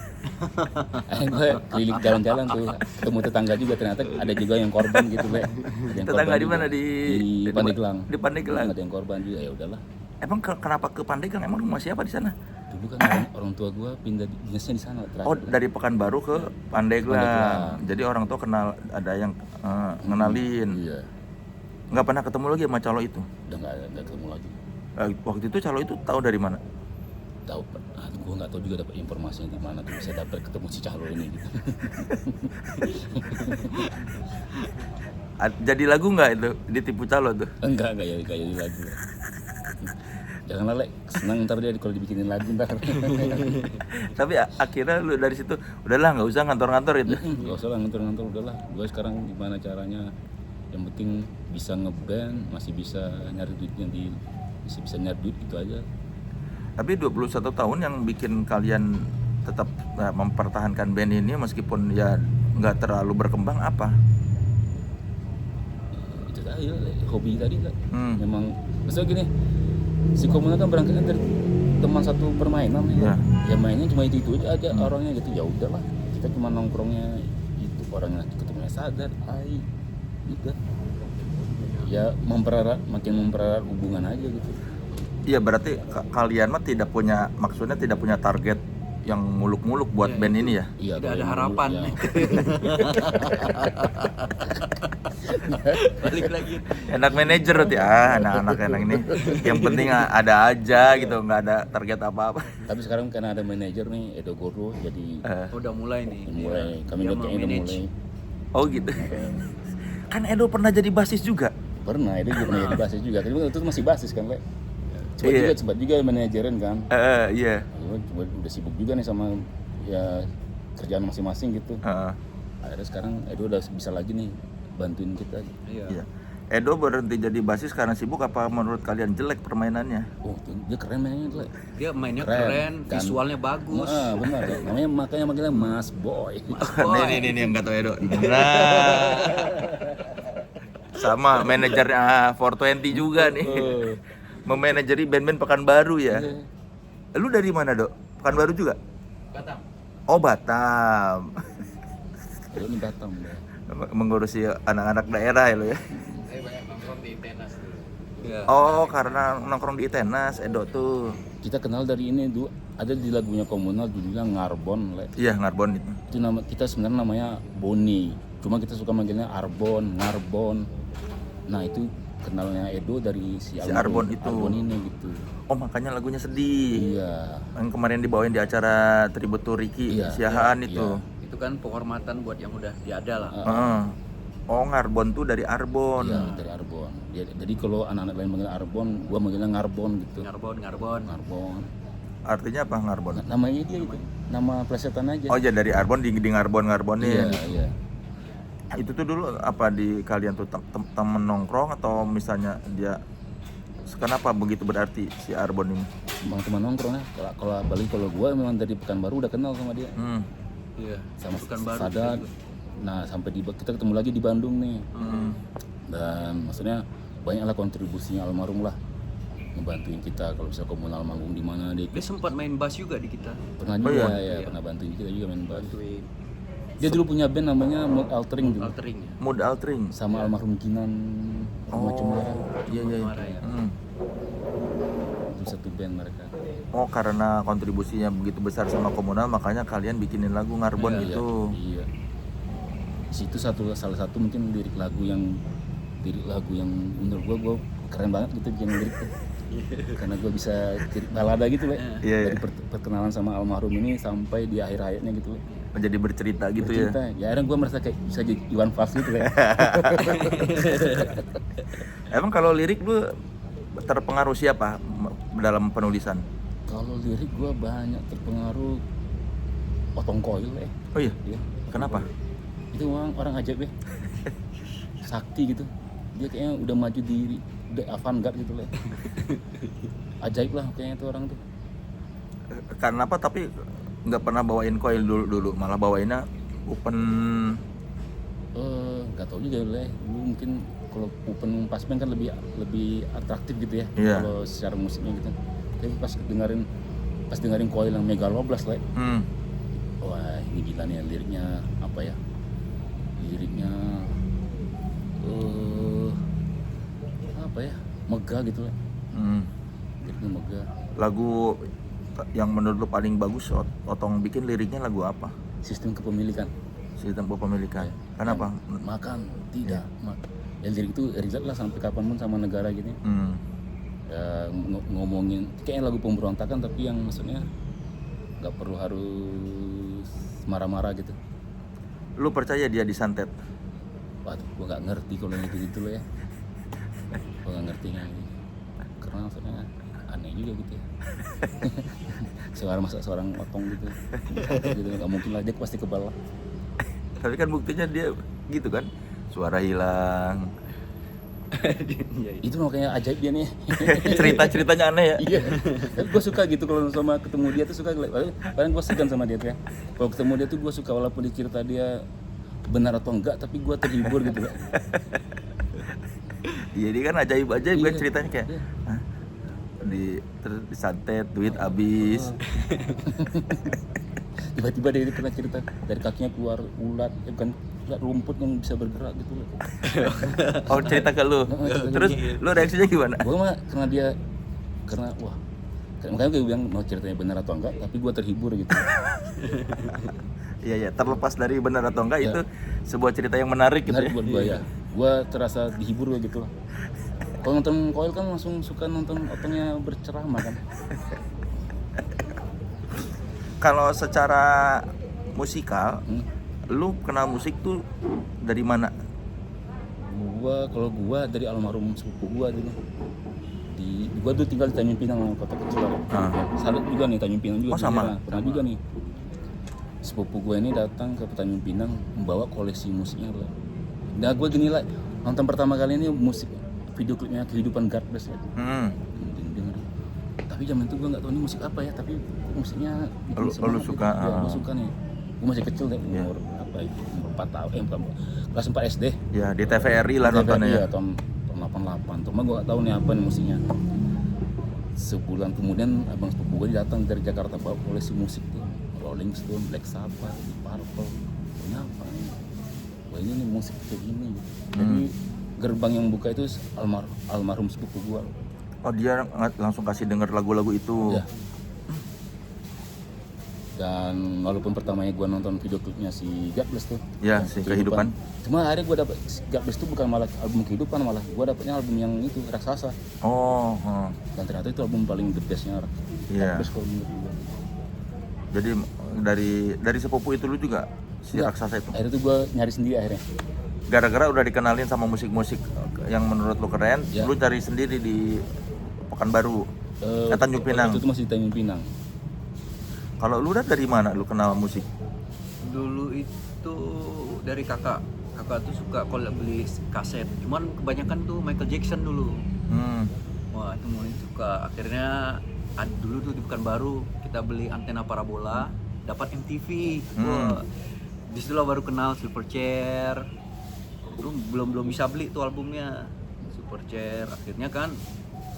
Gue keliling jalan-jalan tuh, ketemu tetangga juga, ternyata ada juga yang korban gitu, Le. Ada yang Tetangga korban di mana? juga. Di Pandeglang. Di Pandeglang. Ada yang korban juga, ya udahlah. Emang kenapa ke Pandeglang? Emang rumah siapa di sana? Dulu kan orang tua gue pindah dinasnya di sana terakhir. Oh, dari Pekanbaru ke Pandeglang. Jadi orang tua kenal, ada yang ngenalin. Iya, Nggak pernah ketemu lagi sama calo itu. udah nggak ketemu lagi. Waktu itu calo itu tahu dari mana? Tahu, gue nggak tahu juga dapat informasinya di mana tuh bisa dapat ketemu si Calo ini. Gitu. Jadi lagu nggak itu ditipu calo tuh? Enggak jadi lagu. Janganlah, Le, senang ntar dia kalau dibikinin lagu ntar. Tapi akhirnya lu dari situ udahlah nggak usah ngantor-ngantor itu. Gak usah lah ngantor-ngantor, udahlah. Gue sekarang gimana caranya, yang penting bisa ngeband, masih bisa nyari duitnya bisa nyari duit itu aja. Tapi 21 tahun yang bikin kalian tetap mempertahankan band ini meskipun ya nggak terlalu berkembang apa? Itu tadi lah, hobi tadi lah. Hmm. Memang maksudnya gini, si Komunal kan berangkatnya dari teman satu permainan Iya. ya mainnya cuma itu aja orangnya gitu, ya udahlah kita cuma nongkrongnya itu, orangnya ketemunya sadar udah ya makin mempererat hubungan aja gitu. Iya, berarti kalian mah maksudnya tidak punya target yang muluk-muluk buat band ini ya? Iya, Tidak ada kalau harapan. ya. Balik lagi. Enak manajer berarti anak-anak enak ini. Yang penting ada aja gitu, nggak ada target apa-apa. Tapi sekarang karena ada manajer nih, Edo Goro, jadi Udah mulai nih. mulai kami Dia udah udah memanage. mulai Oh gitu. Kan Edo pernah jadi basis juga. pernah itu juga pernah jadi basis juga. Kan itu masih basis kan, Le. Iya. Sempat juga manajerin kan. Iya. Udah sibuk juga nih sama ya kerjaan masing-masing gitu. Akhirnya sekarang Edo udah bisa lagi nih bantuin kita. Iya. Iya. Edo berhenti jadi basis karena sibuk apa menurut kalian jelek permainannya? Oh, dia keren mainnya tuh. Dia mainnya Keren, keren, kan? visualnya bagus. Benar ya. Makanya manggilnya Mas Boy. Nih yang nggak tahu Edo. Nah. Sama manajernya 420 juga nih. Memanajeri band-band Pekanbaru ya. Lu dari mana, Dok? Pekanbaru juga? Batam. Oh, Batam. Edo nih Batam ya. Mengurusi anak-anak daerah ya lo ya. Saya banyak nongkrong di tenas dulu. Iya. Oh, karena nongkrong di tenas Edo tuh. Kita kenal dari ini dulu, ada di lagunya Komunal judulnya Ngarbon, Le. Iya, Ngarbon itu. Itu nama kita sebenarnya namanya Boni. Cuma kita suka manggilnya Arbon, Ngarbon. Nah, itu kenalnya Edo dari si Arbon itu. Arbon ini gitu. Oh, makanya lagunya sedih. Iya. Yang kemarin dibawain di acara Tribute to Ricky Iya, Siahaan iya, itu. Itu kan penghormatan buat yang udah diada lah. Oh, Ngarbon tuh dari Arbon. Iya, dari Arbon. Jadi kalau anak-anak lain manggil Arbon, gua manggilnya Ngarbon gitu. Ngarbon. Ngarbon. Artinya apa Ngarbon? Namanya dia gitu. Nama plesetan aja. Oh, ya dari Arbon di Ngarbon-Ngarbonin. Iya. Itu tuh dulu apa di kalian tuh temen nongkrong atau misalnya dia kenapa begitu berarti si Arbon ini? Teman-teman nongkrong ya. Kalau gua memang dari Pekanbaru udah kenal sama dia. Iya. Sama Pekanbaru. Sadat. Nah, sampai kita ketemu lagi di Bandung nih. Dan maksudnya banyaklah kontribusinya almarhum lah, ngebantuin kita kalau bisa Komunal manggung di mana dia Dia sempat main bass juga di kita. pernah juga iya? pernah bantuin kita juga main bass. Bantuin Dia dulu punya band namanya Mood Altering dulu altering ya. Mood Altering. sama almarhum Kinan Rumah Cemara. Iya. Marah ya. Itu satu band mereka. Oh, karena kontribusinya begitu besar sama Komunal makanya kalian bikinin lagu Ngarbon gitu. Iya. Di situ salah satu mungkin lirik lagu yang menurut gua keren banget gitu bikin lirik tuh. Karena gua bisa balada gitu, Le. Iya. Dari perkenalan sama almarhum ini sampai di akhir hayatnya gitu, Le. Menjadi bercerita gitu Bercerita. Ya akhirnya gue merasa kayak bisa jadi Iwan Fals gitu ya. Emang kalau lirik lu terpengaruh siapa dalam penulisan? Kalau lirik gue banyak terpengaruh Otong Koil ya. Oh iya. Iya. Kenapa? itu orang ajaib ya. Sakti gitu. Dia kayaknya udah maju di udah avant-garde gitu lah. Ajaib lah kayaknya itu orang tuh. Karena apa? Tapi nggak pernah bawain coil dulu, malah bawainnya open. Nggak tahu juga lah. Dulu mungkin kalau open pas band kan lebih atraktif gitu ya. Iya. Kalau secara musiknya gitu. Tapi pas dengerin coil yang Megaloblast lah. Wah, ini gila nih liriknya apa ya? Liriknya apa ya? Megah gitu lah. Liriknya megah. Lagu yang menurut lu paling bagus Otong bikin liriknya lagu apa? Sistem kepemilikan. Sistem kepemilikan. Kenapa? Makan, tidak. Ya lirik itu relate lah sampai kapanpun sama negara gitu. Ya, ngomongin kayak lagu pemberontakan tapi yang maksudnya nggak perlu harus marah-marah gitu. Lu percaya dia disantet? Waduh, gua nggak ngerti kalau yang gitu loh ya. Gua nggak ngerti karena maksudnya aneh juga gitu ya. seorang Otong gitu nggak mungkin lah, dia pasti kebal lah. Tapi kan buktinya dia gitu kan, suara hilang. Itu makanya ajaib dia nih. Ceritanya aneh ya. Iya. Gue suka gitu kalau sama ketemu dia tuh suka. Kadang gue segan sama dia tuh ya. Kalau ketemu dia tuh gue suka walaupun di cerita dia benar atau enggak, tapi gue terhibur gitu lah. Iya, dia kan ajaib-ajaib kan Iya. ceritanya kayak hah? Disantet, duit habis. Tiba-tiba dia itu pernah cerita dari kakinya keluar ulat, bukan ulat, rumput yang bisa bergerak gitu loh. Oh, cerita ke lu. Terus lu reaksinya gimana? Gue mah karena wah, makanya gue bilang mau ceritanya benar atau enggak, tapi gue terhibur gitu. Iya, terlepas dari benar atau enggak, Ya. itu sebuah cerita yang menarik gitu Menarik ya. buat gue ya. Gue terasa dihibur gitu loh. Kalau nonton Coil kan langsung suka nonton Otongnya berceramah kan. Kalau secara musikal, lu kenal musik tuh dari mana? Kalau gua dari almarhum sepupu gua dulu. Gua tuh tinggal di Tanjung Pinang, kota kecil. Salut juga nih Tanjung Pinang juga. Oh, sama? Pernah juga nih. Sepupu gua ini datang ke Tanjung Pinang membawa koleksi musiknya lah. Nah, gua gini lah, nonton pertama kali ini musik video klipnya Kehidupan God Bless ya. Denger. Tapi zaman itu gue nggak tahu ini musik apa ya, tapi musiknya bikin Lu semangat suka, gitu. Ya, gue suka nih. Gue masih kecil deh, umur apa itu, umur 4 tahun, kelas 4 SD. Ya, di TVRI lah nontonnya ya. Iya, tahun 88. Cuma gue nggak tahu nih apa nih musiknya. Sebulan kemudian abang sepupu gue datang dari Jakarta bawa koleksi musik tuh, Rolling Stone, Black Sabbath, Deep Purple. Punya apa nih? Wah, ini nih musik kayak gini gitu. Jadi gerbang yang buka itu almarhum sepupu gue. Oh, dia langsung kasih denger lagu-lagu itu. Ya. Dan walaupun pertamanya gue nonton video klipnya si God Bless tuh, Ya, si Kehidupan. Cuma akhirnya gue dapet God Bless tuh bukan malah album Kehidupan, malah gue dapetnya album yang itu Raksasa. Oh, Dan ternyata itu album paling the bestnya God Iya. Bless kalau menurut gue. Jadi dari sepupu itu lu juga si Enggak. Raksasa itu. Akhirnya tuh gue nyari sendiri akhirnya. Gara-gara udah dikenalin sama musik-musik yang menurut lu keren, Ya. lu cari sendiri di Pekanbaru, Tanjung Pinang. Itu masih di Tanjung Pinang. Kalau lu udah dari mana lu kenal musik? Dulu itu dari kakak tuh suka kalau beli kaset, cuman kebanyakan tuh Michael Jackson dulu. Wah, itu mulai suka. Akhirnya dulu tuh di Pekanbaru kita beli antena parabola, dapat MTV. Wah, disitulah baru kenal Silverchair. Belum bisa beli tuh albumnya Silverchair. Akhirnya kan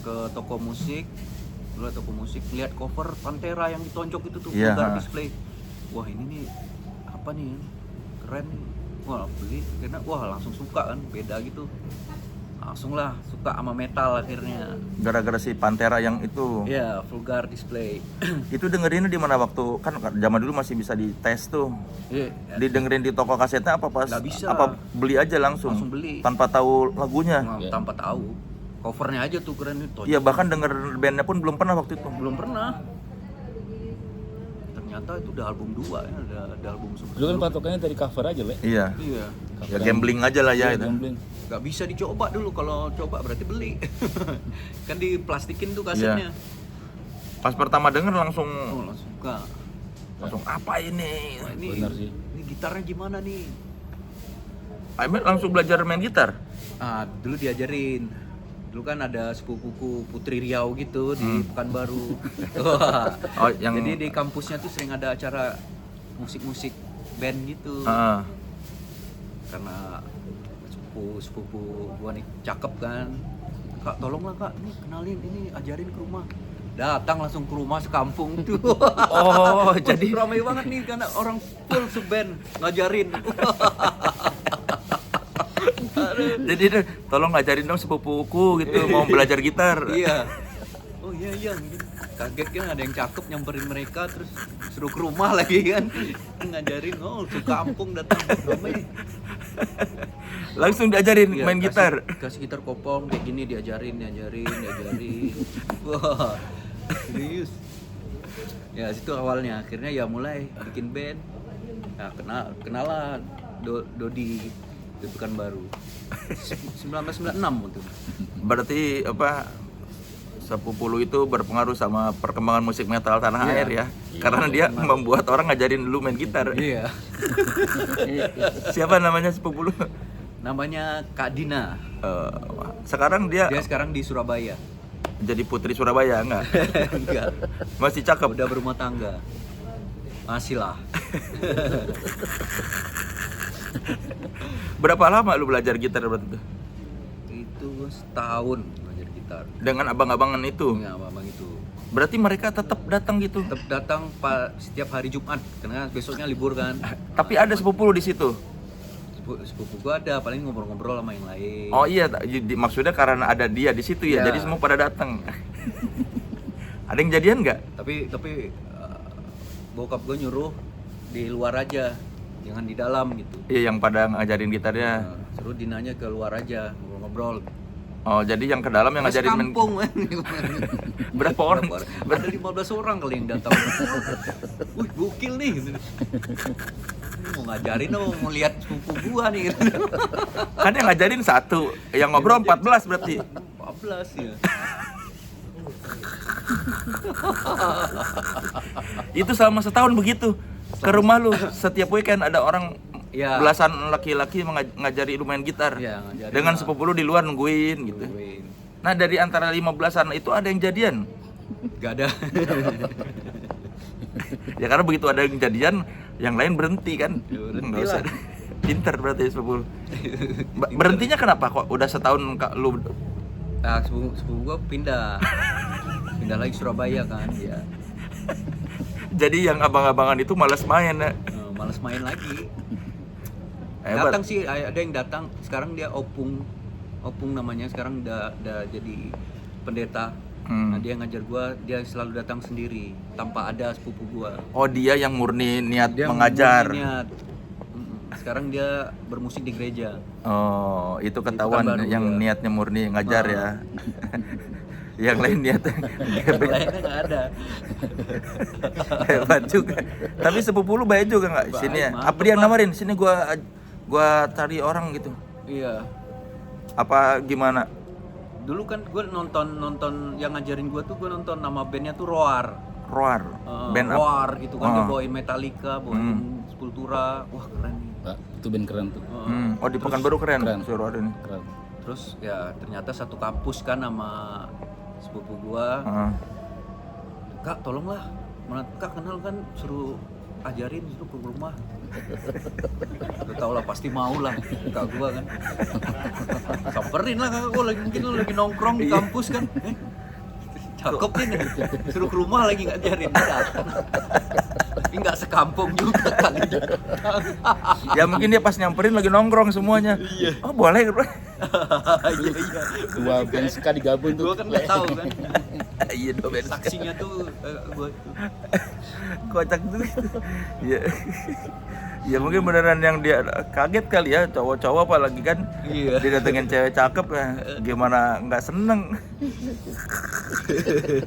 ke toko musik, lihat cover Pantera yang ditonjok itu tuh, Iya, Vulgar Display. Wah, ini nih apa nih, keren nih. Wah, beli karena langsung suka kan, beda gitu. Langsung lah suka sama metal akhirnya. Gara-gara si Pantera yang itu. Ya, Vulgar Display. Itu dengerinnya di mana waktu kan zaman dulu masih bisa dites tuh. Iya, Didengerin di toko kasetnya apa pas? Nggak bisa. Apa beli aja langsung? Langsung beli. Tanpa tahu lagunya. Tanpa tahu. Covernya aja tuh keren itu. Iya, bahkan denger bandnya pun belum pernah waktu itu. Belum pernah. Ternyata itu udah album 2 ya, ada album sebelum. Dulu kan patokannya dari cover aja, Le. Iya. Iya. Ya gambling aja lah ya itu. Gambling. Gak bisa dicoba dulu, kalau coba berarti beli. Kan diplastikin tuh kasetnya. Pas pertama denger langsung Langsung suka. apa ini? Wah, ini Benar sih. Ini gitarnya gimana nih? Ahmed langsung belajar main gitar. Dulu diajarin. Dulu kan ada sepupuku Putri Riau gitu di Pekanbaru. Wah. Oh, yang Jadi di kampusnya tuh sering ada acara musik-musik band gitu. Karena sepupu gua nih cakep kan. Kak, tolonglah Kak, nih kenalin, ini ajarin ke rumah. Datang langsung ke rumah sekampung tuh. Oh, jadi ramai banget nih karena orang full seband ngajarin. jadi tolong ngajarin dong sepupuku gitu mau belajar gitar. Iya. Oh iya. Kaget kan ada yang cakep nyamperin mereka terus suruh ke rumah lagi kan. Ngajarin, sekampung datang ramai. Langsung diajarin Iya, main gitar. Kasih gitar kopong kayak gini diajarin. Wah, serius. Ya situ awalnya, akhirnya ya mulai bikin band. Nah, kenalan Dodi di Pekanbaru. 1996 waktu. Berarti apa sepupu lu itu berpengaruh sama perkembangan musik metal tanah Iya. air ya. Karena dia membuat orang ngajarin lu main gitar. Iya. Siapa namanya sepupu lu? Namanya Kak Dina. Sekarang dia Dia sekarang di Surabaya. jadi putri Surabaya enggak? Enggak. Masih cakep. Udah berumah tangga. Masih lah. Berapa lama lu belajar gitar berarti? Itu setahun belajar gitar. Dengan abang-abangan itu. Ya, abang itu. Berarti mereka tetap datang gitu. Tetap datang setiap hari Jumat karena besoknya libur kan. Tapi ada sepupu lu di situ. Sepupu gua ada, paling ngobrol-ngobrol sama yang lain. Oh iya, maksudnya karena ada dia di situ ya. Ya. Jadi semua pada datang. Ada yang jadian nggak? Tapi bokap gua nyuruh di luar aja, jangan di dalam gitu. Iya, yang pada ngajarin gitarnya. Nah, suruh Dinanya keluar aja ngobrol-ngobrol. Oh, jadi yang ke dalam yang ngajarin main. kampung kan. Berapa orang? Ada 15 orang kali yang datang. Wih, gokil nih. Mau ngajarin dong, mau lihat sepupu gua nih. Kan yang ngajarin satu, yang ngobrol 14 berarti. 14 ya. Itu selama setahun begitu. Ke rumah lu setiap weekend ada orang Ya. belasan laki-laki ngajari lu main gitar. Ya, ngajarin Dengan lah. sepupu lu di luar nungguin gitu. Nungguin. Nah, dari antara 15-an itu ada yang jadian. Gak ada. Ya karena begitu ada yang jadian, yang lain berhenti kan. Ya, berhenti Nggak usah. lah. Pinter berarti sepupu. Berhentinya kenapa kok? Udah setahun lu. Nah, sepupu gua pindah lagi Surabaya kan ya. Jadi yang abang-abangan itu malas main ya. Males main lagi. Hebat. Datang sih, ada yang datang. Sekarang dia opung namanya. Sekarang udah jadi pendeta. Nah, dia ngajar gua, dia selalu datang sendiri tanpa ada sepupu gua. Oh, dia yang murni niat Dia mengajar. murni niat. Sekarang dia bermusik di gereja. Oh, itu ketahuan Pekanbaru, yang ya. niatnya murni ngajar ya. Yang lain niatnya Yang lainnya nggak ada. hebat juga. Tapi sepupu lu baik juga nggak sini ya? Baik, Apa dia yang namarin sini gua cari orang gitu? Iya. Apa gimana? Dulu kan gue nonton yang ngajarin gue tuh, gue nonton nama bandnya tuh Roar. Roar. Band apa? Roar gitu kan, dia Oh. bawain Metallica, bawain Sepultura. Wah, keren nih. Pak, itu band keren tuh. Oh, di Pekanbaru keren. Keren. Si Roar ini. Keren. Terus ya ternyata satu kampus kan sama sepupu gua. Kak, tolonglah. Mana Kak kenal kan, suruh ajarin, suruh ke rumah. Udah tau lah, pasti mau lah Kak gua kan. Samperin lah Kak gua, mungkin lu lagi nongkrong di kampus kan. Cakep nih, suruh ke rumah lagi ngajarin. Datang. Tapi nggak sekampung juga kali. Ya mungkin dia pas nyamperin lagi nongkrong semuanya. Oh, boleh. Iya. Dua band ska digabung tuh. Gua kan nggak tahu kan. Iya, dua band. Saksinya tuh gua tuh. Kocak tuh. Iya. Ya mungkin beneran yang dia kaget kali ya, cowok-cowok apalagi kan. Iya. Didatengin cewek cakep ya, gimana nggak seneng.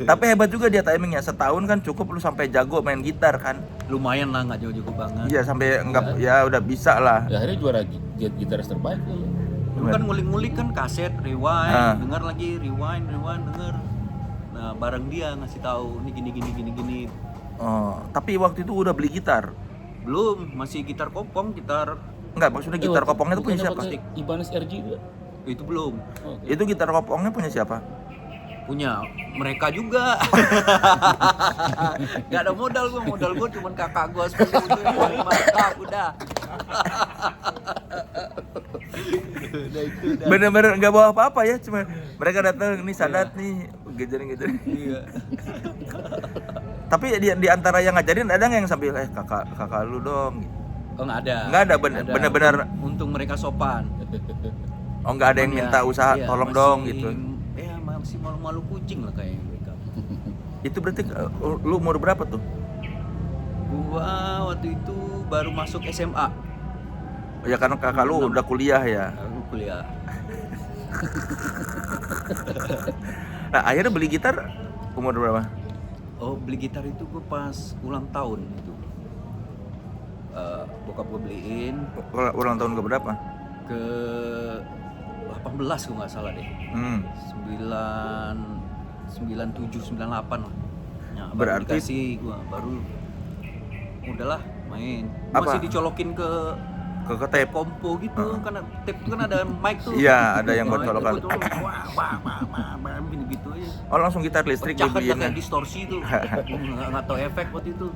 Tapi hebat juga dia timingnya, setahun kan cukup lu sampai jago main gitar kan. Lumayan lah, nggak jauh-jauh banget. Iya, sampai enggak ya udah bisa lah. Ya, akhirnya juara gitaris terbaik ya. Dulu kan ngulik-ngulik kan kaset, rewind, Ah. denger lagi, rewind, denger. Nah, bareng dia ngasih tahu ini gini. Oh, tapi waktu itu udah beli gitar. Belum, masih gitar kopong, gitar Enggak, maksudnya gitar kopongnya itu punya siapa? Ibanez RG juga. Itu belum. Oh, oke. Itu gitar kopongnya punya siapa? Punya mereka juga. Gak ada modal gua cuman kakak gua 10 itu yang paling mantap udah. Udah itu udah. Bener-bener nggak bawa apa-apa ya, cuma mereka datang nih Sadat nih gejaring. Iya. Tapi di antara yang ngajarin ada nggak yang sambil kakak lu dong? Oh nggak ada. Nggak ada, bener-bener. Untung mereka sopan. Oh nggak ada yang minta usaha Iya, tolong masih- dong gitu. Ya masih malu-malu kucing lah kayaknya mereka. Itu berarti lu umur berapa tuh? Gua waktu itu baru masuk SMA. Ya karena kakak lu udah kuliah ya. Aku kuliah. Nah akhirnya beli gitar umur berapa? Oh beli gitar itu gue pas ulang tahun itu. Bokap gue beliin Ulang tahun ke berapa? ke 18 kalau nggak salah deh. 97 98 lah. Nah, baru Berarti- dikasih gua baru udahlah main. Apa? Masih dicolokin ke Ke tape. kompo gitu karena tape itu kan ada mic tuh. Iya, ada yang buat itu colokan. gua colokin. Wah, gitu aja. Oh langsung gitar listrik Pecah kan dibeliin. kayak distorsi tuh. Nggak tahu efek waktu itu.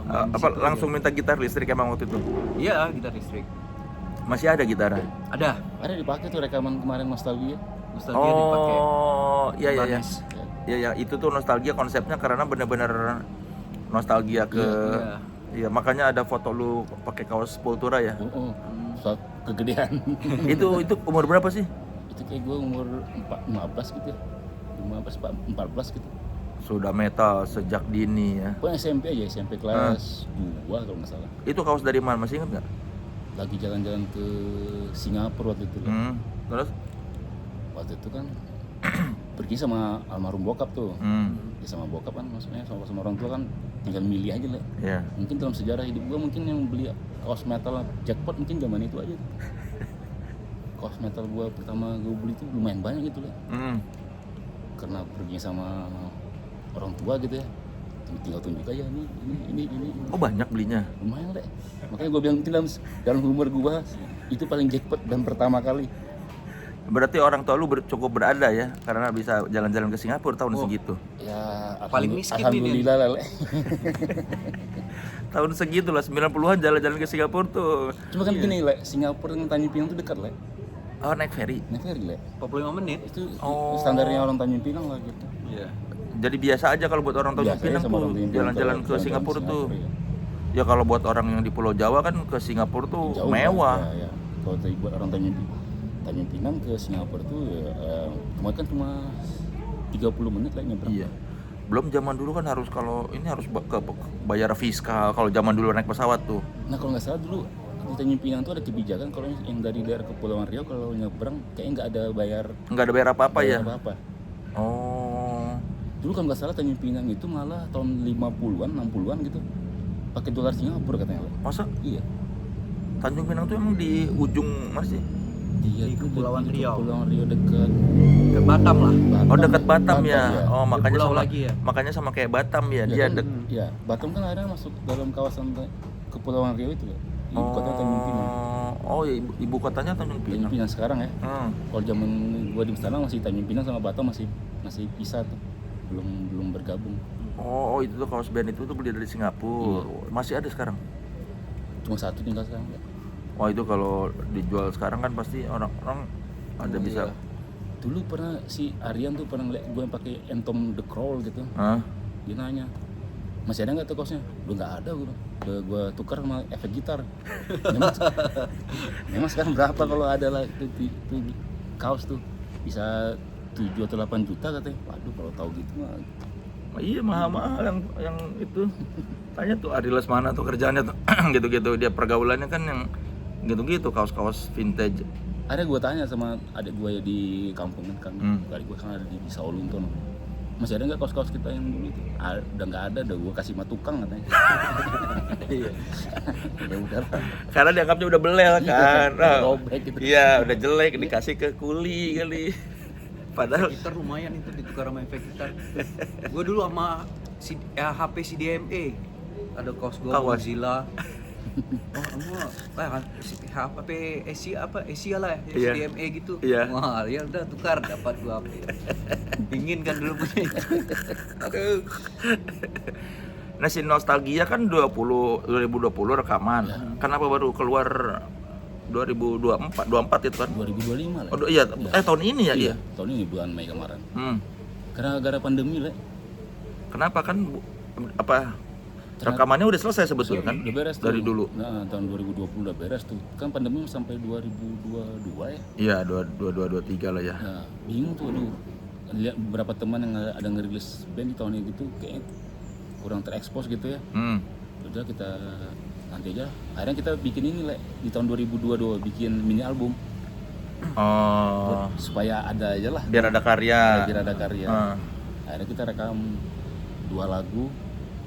Main di Apa situ langsung aja. minta gitar listrik emang waktu itu? Iya, gitar listrik. Masih ada gitar? Ada. Ada dipakai tuh rekaman kemarin nostalgia. Nostalgia dipakai. Oh, iya. Ibanez. Ya, itu tuh nostalgia konsepnya karena bener-bener nostalgia ke. Iya. Iya, makanya ada foto lu pakai kaos Sepultura ya. Oh, suatu kegedean. itu umur berapa sih? Itu kayak gue umur 15 gitu ya. 14 gitu. Sudah metal sejak dini ya. Pokoknya SMP aja, SMP kelas 2 kalau nggak salah. Itu kaos dari mana? Masih ingat nggak? Lagi jalan-jalan ke Singapura waktu itu. Terus? Waktu itu kan pergi sama almarhum bokap tuh. Ya sama bokap kan maksudnya sama orang tua kan tinggal milih aja lah. Ya. Mungkin dalam sejarah hidup gue mungkin yang beli kaos metal jackpot mungkin zaman itu aja. Kaos metal gue pertama gue beli itu lumayan banyak gitu lah. Karena pergi sama orang tua gitu ya. Tinggal tunjuk aja ini. Oh banyak belinya. Lumayan deh. Makanya gue bilang mungkin dalam umur gue itu paling jackpot dan pertama kali. Berarti orang tua lu cukup berada ya, karena bisa jalan-jalan ke Singapura tahun segitu. Ya Paling miskin ini. alhamdulillah lah. Le. Tahun segitu lah, 90-an jalan-jalan ke Singapura tuh. Cuma kan gini Le, Singapura dengan Tanjung Pinang itu dekat Le. Oh naik ferry. Naik ferry Le. 45 menit. Itu Oh. standarnya orang Tanjung Pinang lah gitu. Iya. Jadi biasa aja kalau buat orang Tanjung Biasanya Pinang sama tuh orang Tanjung Pinang jalan-jalan kalau ke jalan-jalan Singapura tuh. Singapura, Ya kalau buat orang yang di Pulau Jawa kan ke Singapura tuh Jauh mewah. Kan? Ya. Kalau buat orang Tanjung Pinang ke Singapura tuh ya, kemarin kan cuma 30 menit lah nyebrang. Iya. Belum zaman dulu kan harus kalau ini harus bayar fiskal kalau zaman dulu naik pesawat tuh. Nah kalau nggak salah dulu di Tanjung Pinang tuh ada kebijakan kalau yang dari daerah Kepulauan Riau kalau nyebrang kayaknya nggak ada bayar Nggak ada bayar apa-apa ya. apa-apa. Oh. Dulu kalau nggak salah Tanjung Pinang itu malah tahun 50-an, 60-an gitu pakai dolar Singapura katanya. Le. Masa Iya. Tanjung Pinang tuh emang di ujung mana sih? Dia Di tuh Kepulauan di Riau. Kepulauan Riau dekat Ke Batam lah. Oh dekat Batam ya. Oh makanya pulau sama lagi ya? makanya sama kayak Batam ya. Ya, Dia kan, dek. ya, Batam kan ada masuk dalam kawasan Kepulauan Riau itu ya. Ibu kota Tanjung Pinang. Oh ya, ibu kotanya Tanjung Tanjung Pinang. Pinang sekarang ya. Kalau zaman gua di sana masih Tanjung Pinang sama Batam masih pisah tuh. Belum bergabung. Oh itu tuh kaos band itu tuh beli dari Singapura. Masih ada sekarang. Cuma satu tinggal sekarang ya. Wah itu kalau dijual sekarang kan pasti orang-orang ada bisa. Iya. Dulu pernah si Aryan tuh pernah ngeliat gue yang pakai Entom The Crawl gitu. Hah? Dia nanya, masih ada nggak tuh kaosnya? Udah nggak ada gue. Udah gue tukar sama efek gitar. memang sekarang berapa kalau ada lah itu kaos tuh bisa 7 atau 8 juta katanya. Waduh kalau tahu gitu mah. Iya mahal-mahal yang itu. Tanya tuh Ari Lesmana tuh kerjaannya tuh gitu-gitu, dia pergaulannya kan yang gitu-gitu kaos-kaos vintage. Ada gue tanya sama adik gue ya di kampung kan, adik gue kan ada di Saulunton. Masih ada nggak kaos-kaos kita yang dulu itu? Udah nggak ada, udah gue kasih sama tukang katanya. Iya. Ya udah lah. Karena dianggapnya udah belel kan. Robek gitu. Iya, udah jelek dikasih ke kuli kali. Padahal Gitar lumayan itu ditukar sama efek gitar. Gue dulu sama HP CDMA ada kaos gue Kaos. Godzilla. apa Asia lah Iya. HDMI gitu. Iya. Wah, ya udah tukar dapat gua HP. Dingin kan dulu punya. Aduh. Nah si Nostalgia kan 2020 rekaman. Kenapa baru keluar 2024 itu kan? 2025 lah. Oh iya, tahun ini ya? Iya. Tahun ini bulan Mei kemarin. Karena Gara-gara pandemi lah. kenapa kan rekamannya udah selesai sebetulnya kan? Udah beres tuh. Dari dulu. Nah, tahun 2020 udah beres tuh. Kan pandemi sampai 2022 ya. Iya, 2223 lah ya. Nah, bingung tuh aduh. Lihat beberapa teman yang ada ngerilis band di tahun ini gitu kayaknya kurang terekspos gitu ya. Udah kita nanti aja. Akhirnya kita bikin ini lah di tahun 2022 bikin mini album. Oh, Supaya ada aja lah. biar ada karya. Biar ada karya. Akhirnya kita rekam 2 lagu,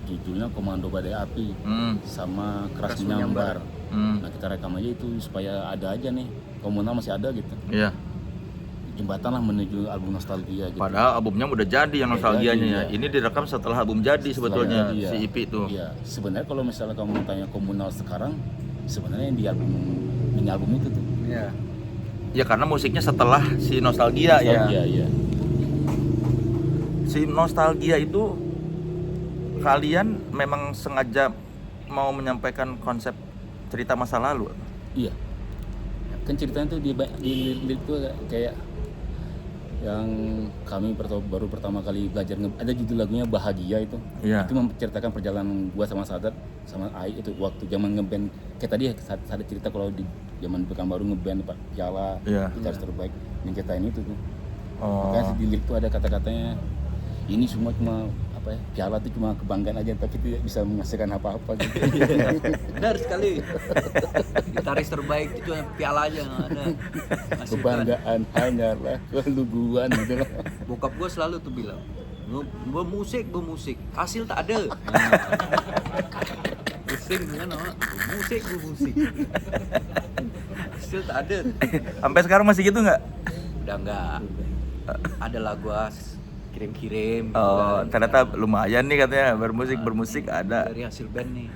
judulnya Komando Badai Api sama Keras Menyambar. Nah kita rekam aja itu supaya ada aja nih, komunal masih ada gitu. Iya. Jembatan lah menuju album Nostalgia gitu. Padahal albumnya udah jadi yang nostalgianya jadi, ya. iya. Ini direkam setelah album jadi sebetulnya Setelah jadi, si iya. EP itu. Iya, sebenarnya kalau misalnya kamu tanya komunal sekarang, sebenarnya yang di album mini album itu tuh. Iya. Ya karena musiknya setelah si Nostalgia ya. Iya. Si Nostalgia itu kalian memang sengaja mau menyampaikan konsep cerita masa lalu. Iya. Kan ceritanya tuh di lirik tuh kayak yang kami baru pertama kali belajar ada judul lagunya Bahagia itu. Iya. Itu menceritakan perjalanan gua sama Sadat sama Ai itu waktu zaman ngeband kayak tadi ya Sadat cerita kalau di zaman Pekanbaru ngeband Pak Piala, Iya. gitaris terbaik yang ceritain itu tuh. Oh. Makanya di lirik tuh ada kata-katanya ini semua cuma apa ya, piala itu cuma kebanggaan aja tapi tidak bisa menghasilkan apa-apa gitu. Benar sekali. Gitaris terbaik itu cuma piala aja nggak ada. Masukan. Kebanggaan hanyalah keluguan gitu loh. Bokap gue selalu tuh bilang, bermusik, hasil tak ada. Pusing kan, bermusik. Hasil tak ada. Sampai sekarang masih gitu nggak? Udah enggak. Ada lah gua kirim-kirim. Oh, juga. ternyata lumayan nih katanya bermusik ada. Dari hasil band nih.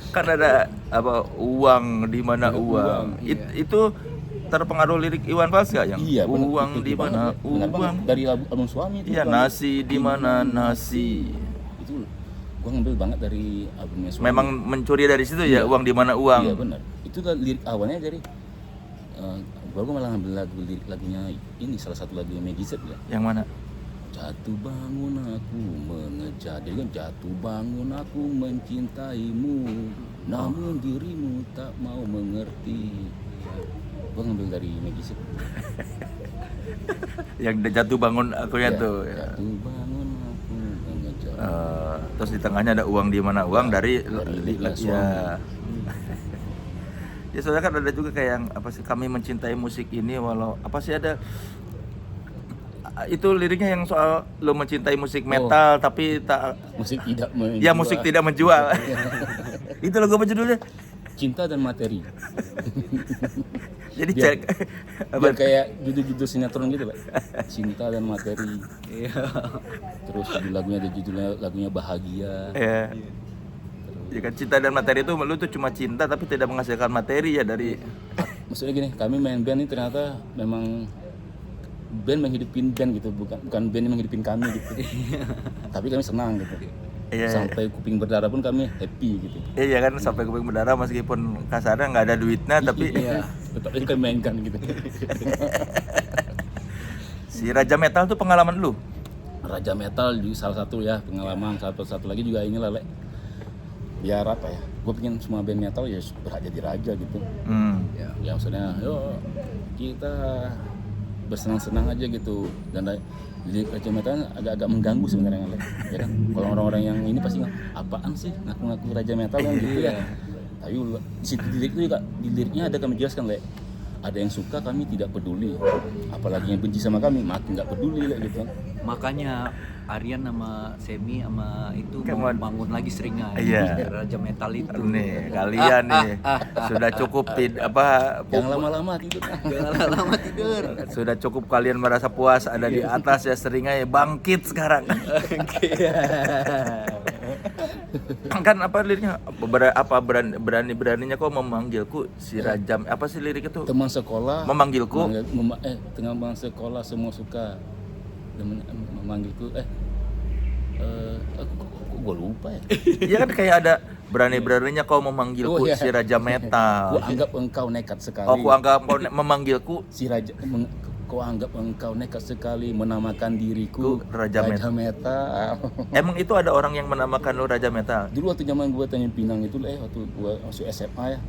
Kan ada apa uang di mana Uang, uang. iya. Itu terpengaruh lirik Iwan Fals nggak yang Iya, bener. uang Itu di mana banget. Bener uang. banget. Dari album Suami itu. Iya, Bang. nasi di mana nasi. Itu gua ngambil banget dari albumnya Suami. Memang mencuri dari situ ya, uang di mana uang. Iya benar. Itu kan lirik awalnya dari gua malah ngambil lagunya ini salah satu lagu Maggie Z ya. Yang mana? Jatuh bangun aku mengejar, jadi kan jatuh bangun aku mencintaimu, namun dirimu tak mau mengerti. Gua ngambil dari Maggie Z. Yang jatuh bangun aku ya tuh. Ya. Jatuh bangun aku mengejar. Terus di tengahnya ada uang di mana uang dari lirik Suami. ya. Ya soalnya kan ada juga kayak yang apa sih kami mencintai musik ini walau apa sih ada itu liriknya yang soal lo mencintai musik metal tapi tak Musik tidak menjual. ya musik tidak menjual. Itu lagu apa judulnya? Cinta dan materi. Jadi Biar- cek Biar kayak judul-judul sinetron gitu, Pak. Cinta dan materi. Iya. Terus lagunya ada judulnya lagunya Bahagia. ya. Ya kan cinta dan materi itu lu tuh cuma cinta tapi tidak menghasilkan materi ya dari Maksudnya gini, kami main band ini ternyata memang band menghidupin band gitu, bukan band yang menghidupin kami gitu. Tapi kami senang gitu. Iya. Sampai kuping berdarah pun kami happy gitu. Iya kan sampai kuping berdarah meskipun kasarnya nggak ada duitnya tapi Iya. Tetap aja kami mainkan gitu. si Raja Metal tuh pengalaman lu. Raja Metal juga salah satu ya pengalaman, satu lagi juga inilah Le. Biar apa ya? Gue pengen semua band metal ya berhak jadi raja gitu. Ya maksudnya, yuk kita bersenang-senang aja gitu. Dan di Raja Metal agak-agak mengganggu sebenarnya Le. Ya kan? Kalau orang-orang yang ini pasti apaan sih ngaku-ngaku Raja Metal kan gitu ya. Tapi di situ di lirik itu juga di liriknya ada kami jelaskan Le. Ada yang suka kami tidak peduli, apalagi yang benci sama kami makin nggak peduli Le gitu. Makanya Aryan sama Semi sama itu Come mau on. bangun lagi seringai. Iya. Raja Metal itu. Nih kalian nih sudah cukup Jangan lama-lama tidur. Jangan lama tidur. sudah cukup kalian merasa puas ada di atas ya seringai bangkit sekarang. Kan apa liriknya? Berani-beraninya kau memanggilku si Rajam. Apa sih lirik itu? Teman sekolah Memanggilku. teman sekolah semua suka memanggilku aku gue lupa ya. Iya kan kayak ada berani-beraninya kau memanggilku Oh, iya. si Raja Metal. Ku anggap engkau nekat sekali. Oh, aku anggap kau memanggilku Si raja kau anggap engkau nekat sekali menamakan diriku Raja Metal. Emang itu ada orang yang menamakan lu Raja Metal? Dulu waktu zaman gue Tanjung Pinang itu waktu gue masuk SMA ya,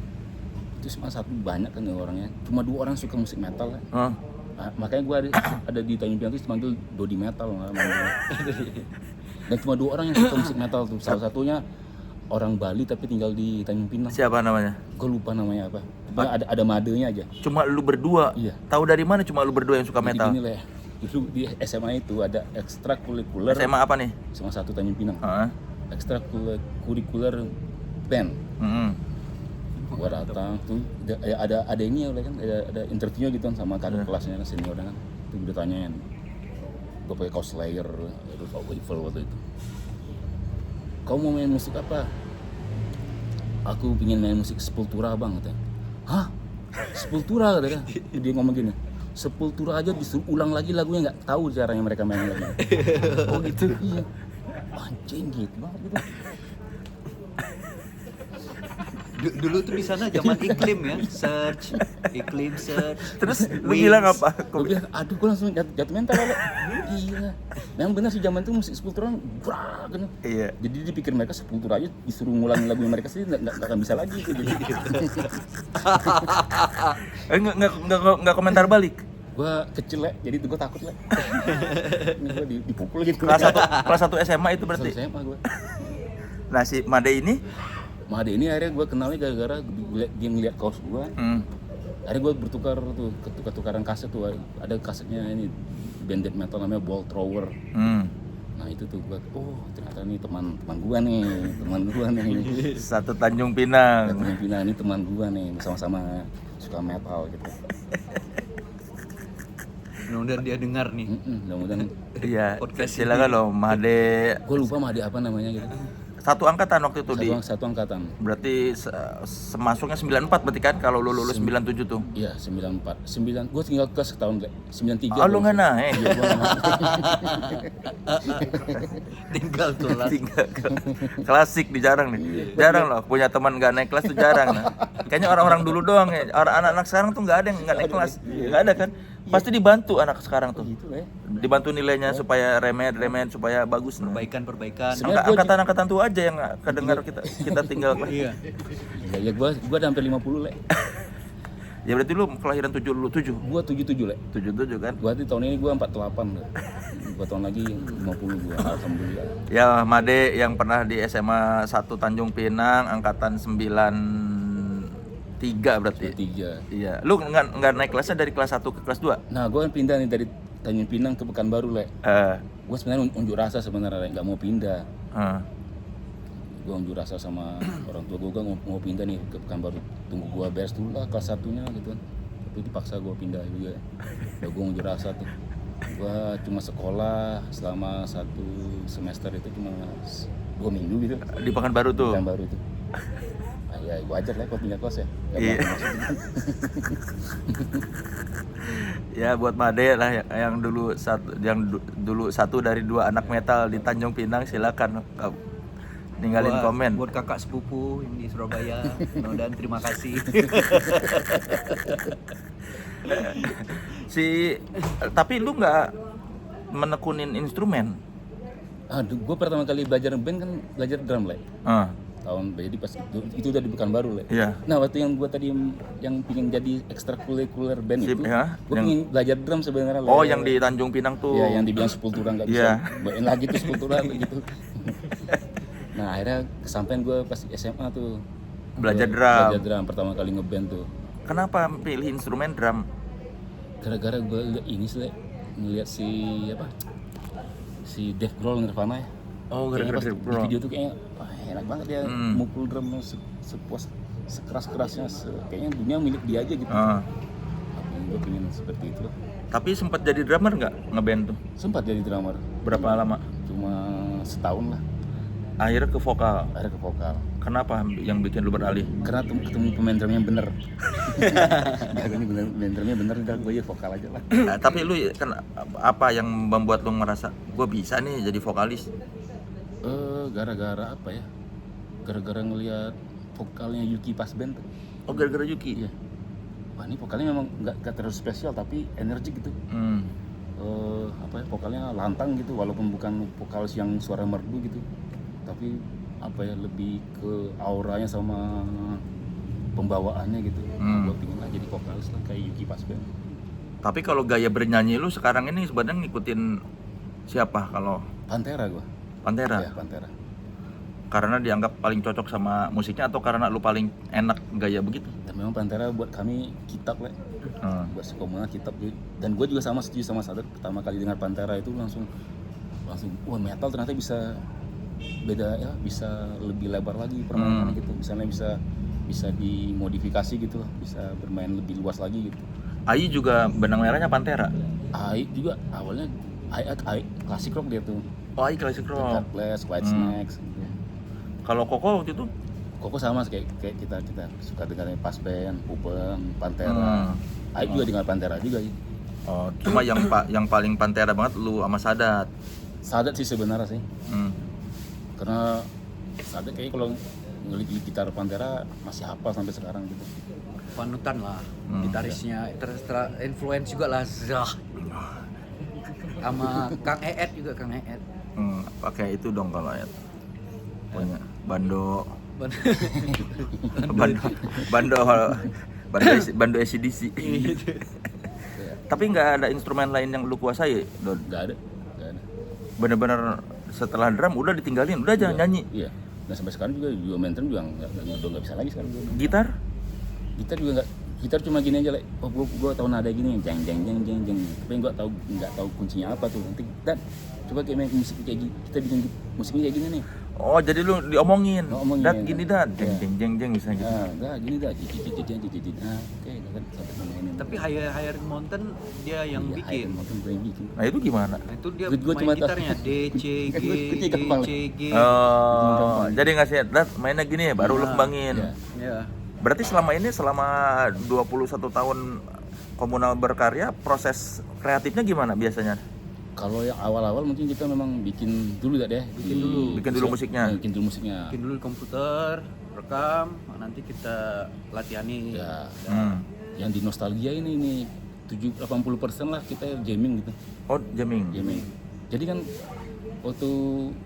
itu cuma satu banyak kan ya orangnya, cuma 2 orang suka musik metal ya. Hah? Nah, makanya gue ada di Tanjung Pinang itu dipanggil Dodi Metal manggilnya. Dan cuma 2 orang yang suka musik metal tuh, salah satunya orang Bali tapi tinggal di Tanjung Pinang. Siapa namanya? Gue lupa namanya apa. Pokoknya ada madenya aja. Cuma lu berdua? Iya. Tahu dari mana cuma lu berdua yang suka Jadi metal? gini lah ya. Dulu di SMA itu ada ekstrakurikuler SMA apa nih? sama satu Tanjung Pinang. Heeh. Ekstrakurikuler band. Gua datang tuh ada ini ya kan ada interviewnya gitu kan sama kakak kelasnya senior kan. Tuh udah tanyain. Gue pakai kaos Slayer, terus Evil waktu itu. Kau mau main musik apa? Aku pingin main musik Sepultura bang katanya. Hah? Sepultura katanya. Dia ngomong gini. Sepultura aja disuruh ulang lagi lagunya, nggak tahu caranya mereka main lagi. Oh gitu? Iya. Anjing gitu banget gitu. Dulu tuh di sana zaman iklim ya, iklim search. Terus lu Wings. bilang apa? Gue bilang, aduh gue langsung jatuh mental lah. Iya. Memang benar sih zaman itu musik Sepultura brak gitu. Iya. Jadi dipikir mereka Sepultura aja disuruh ngulangin lagu mereka sih nggak akan bisa lagi gitu. Nggak komentar balik. Gue kecil lah, jadi gue takut lah. Ini gue dipukul gitu. Kelas 1 SMA itu berarti. Saya gue. Nah si Made ini Made ini akhirnya gue kenalnya gara-gara dia ngeliat kaos gue. Akhirnya gue bertukaran kaset tuh. Ada kasetnya ini band death metal namanya Ball Thrower. Nah itu tuh gue, oh ternyata ini teman gue nih. satu Tanjung Pinang. Tanjung Pinang ini teman gue nih, sama-sama suka metal gitu. Mudah-mudahan dia dengar nih. Mudah-mudahan. Iya. Podcast Silakan loh Made. Gue lupa Made apa namanya gitu. Satu angkatan waktu itu Satu angkatan. Berarti semasuknya 94 berarti kan kalau lu lulus 97 tuh. Iya, 94. Gue tinggal kelas setahun, 93. Oh lu nggak naik. Iya, gue nggak naik. Tinggal kelas. Klasik di jarang nih. Jarang loh punya teman nggak naik kelas tuh jarang. Nah. Kayaknya orang-orang dulu doang ya. Anak-anak sekarang tuh nggak ada yang nggak naik kelas. Nggak ada kan? Pasti dibantu anak sekarang tuh. Gitu lah ya. Dibantu nilainya supaya remed supaya bagus. Nah. Perbaikan. Angkatan-angkatan tua aja yang nggak kedengar kita tinggal. Iya. Ya gue udah hampir 50 le. Ya berarti lu kelahiran 77. Gue 77 le. 77 kan? Gue tahun ini gue 48 le. 2 tahun lagi 50 gue, alhamdulillah. Ya Made yang pernah di SMA 1 Tanjung Pinang angkatan 93 berarti. 3. Iya. Lu nggak naik kelasnya dari kelas 1 ke kelas 2? Nah gue pindah nih dari Tanjung Pinang ke Pekanbaru le. Gue sebenarnya unjuk rasa sebenarnya le, nggak mau pindah. Gue unjuk rasa sama orang tua gue mau pindah nih ke Pekanbaru, tunggu gue beres dulu lah kelas 1-nya gitu kan, tapi dipaksa gue pindah juga. Udah gue unjuk rasa tuh, gue cuma sekolah selama 1 semester itu cuma 2 minggu gitu Di Pekanbaru tuh. Pekanbaru itu. Ya wajar lah kalau pindah kelas ya. Iya. Ya buat Made lah yang dulu satu dari 2 anak metal di Tanjung Pinang, silakan ninggalin komen. Buat kakak sepupu yang di Surabaya, dan terima kasih. Tapi lu nggak menekunin instrumen? Aduh, gue pertama kali belajar band kan belajar drum le. Jadi pas itu udah di Pekanbaru le. Iya. Nah waktu yang gue tadi yang pingin jadi ekstrakurikuler band itu, ya, gue pingin belajar drum sebenarnya. Oh yang di Tanjung Pinang tuh. Ya yang dibilang Sepultura nggak bisa, bawain lagi tuh Sepultura gitu. Nah akhirnya kesampaian gue pas SMA tuh belajar drum pertama kali ngeband tuh. Kenapa pilih instrumen drum? Gara-gara gue liat ini sih, ngeliat si Dave Grohl Nirvana ya. Oh Kayaknya gara-gara pas Dave Grohl. di video tuh kayaknya enak banget dia mukul drumnya sepuas sekeras-kerasnya, kayaknya dunia milik dia aja gitu. Gue pengen seperti itu. Tapi sempat jadi drummer nggak ngeband tuh? Sempat jadi drummer. Berapa lama? Cuma setahun lah. Akhirnya ke vokal. Akhirnya ke vokal. Kenapa yang bikin lu beralih? Karena ketemu pemain drumnya yang bener. Ini pemain drumnya bener, udah gue ya vokal aja lah. Tapi lu kan apa yang membuat lu merasa gue bisa nih jadi vokalis? Gara-gara apa ya? Gara-gara ngelihat vokalnya Yuki pas band tuh. Oh, gara-gara Yuki. Iya. Wah, ini vokalnya memang nggak terlalu spesial tapi energik gitu. Apa ya, vokalnya lantang gitu walaupun bukan vokalis yang suara merdu gitu. Tapi apa ya, lebih ke auranya sama pembawaannya gitu. Gue pingin lah jadi vokalis lah kayak Yuki pas band. Tapi kalau gaya bernyanyi lu sekarang ini sebenarnya ngikutin siapa kalau Pantera gue. Pantera? Ya, Pantera. Karena dianggap paling cocok sama musiknya atau karena lu paling enak gaya begitu? Dan memang Pantera buat kami kitab lah. Buat sekomunal kitab. Dan gue juga sama setuju sama Sadat, pertama kali dengar Pantera itu langsung wah, metal ternyata bisa beda ya, bisa lebih lebar lagi permainannya gitu. Misalnya bisa dimodifikasi gitu, bisa bermain lebih luas lagi gitu. Ai juga benang merahnya Pantera. Ai juga awalnya Ai klasik rock dia tuh. Oh, Ai classic rock. Heartless, White Snakes gitu. Kalau Koko waktu itu? Koko sama kayak kita suka dengarnya Pas Band, Pupen, Pantera. Ai juga dengar Pantera juga gitu. Oh, cuma yang paling Pantera banget lu sama Sadat. Sadat sih sebenarnya sih. Karena Sadat kayaknya kalau ngeliat gitar Pantera masih hafal sampai sekarang gitu. Panutan lah, gitarisnya influence juga lah Zah. Sama Kang Eet juga, Kang Eet. Pakai itu dong kalau ya. Punya Bando ACDC. Tapi nggak ada instrumen lain yang lu kuasai, Don? Nggak ada. Bener-bener setelah drum udah ditinggalin, udah jangan nyanyi. Iya. Nah sampai sekarang juga main drum juga nggak bisa lagi sekarang. Gitar juga nggak. Gitar cuma gini aja, oh gua tahu nada gini, jeng. Tapi nggak tahu kuncinya apa tuh. Nanti dan coba kayak main musik kayak gini, kita bikin musiknya kayak gini nih. Oh, jadi lu diomongin. Dat gini dat, Ya. jeng bisa gitu. Nah, gini dah, cicit. Nah, oke, kan sampai mainin. Tapi Higher Mountain dia yang bikin. Gue yang bikin. Nah, itu gimana? Nah, itu dia Gua main cuma tahu. gitarnya D, C, G, Gua D, gampang. C, G. Oh, jadi ngasih dat mainnya gini baru lu kembangin. Iya. Ya. Berarti selama 21 tahun komunal berkarya, proses kreatifnya gimana biasanya? Kalau yang awal-awal mungkin kita memang bikin dulu deh. Bikin dulu musiknya. Bikin dulu musiknya. Bikin dulu di komputer, rekam, nanti kita latihani. Ya. Yang di nostalgia ini 80% lah kita jamming gitu. Oh, jamming. Jadi kan waktu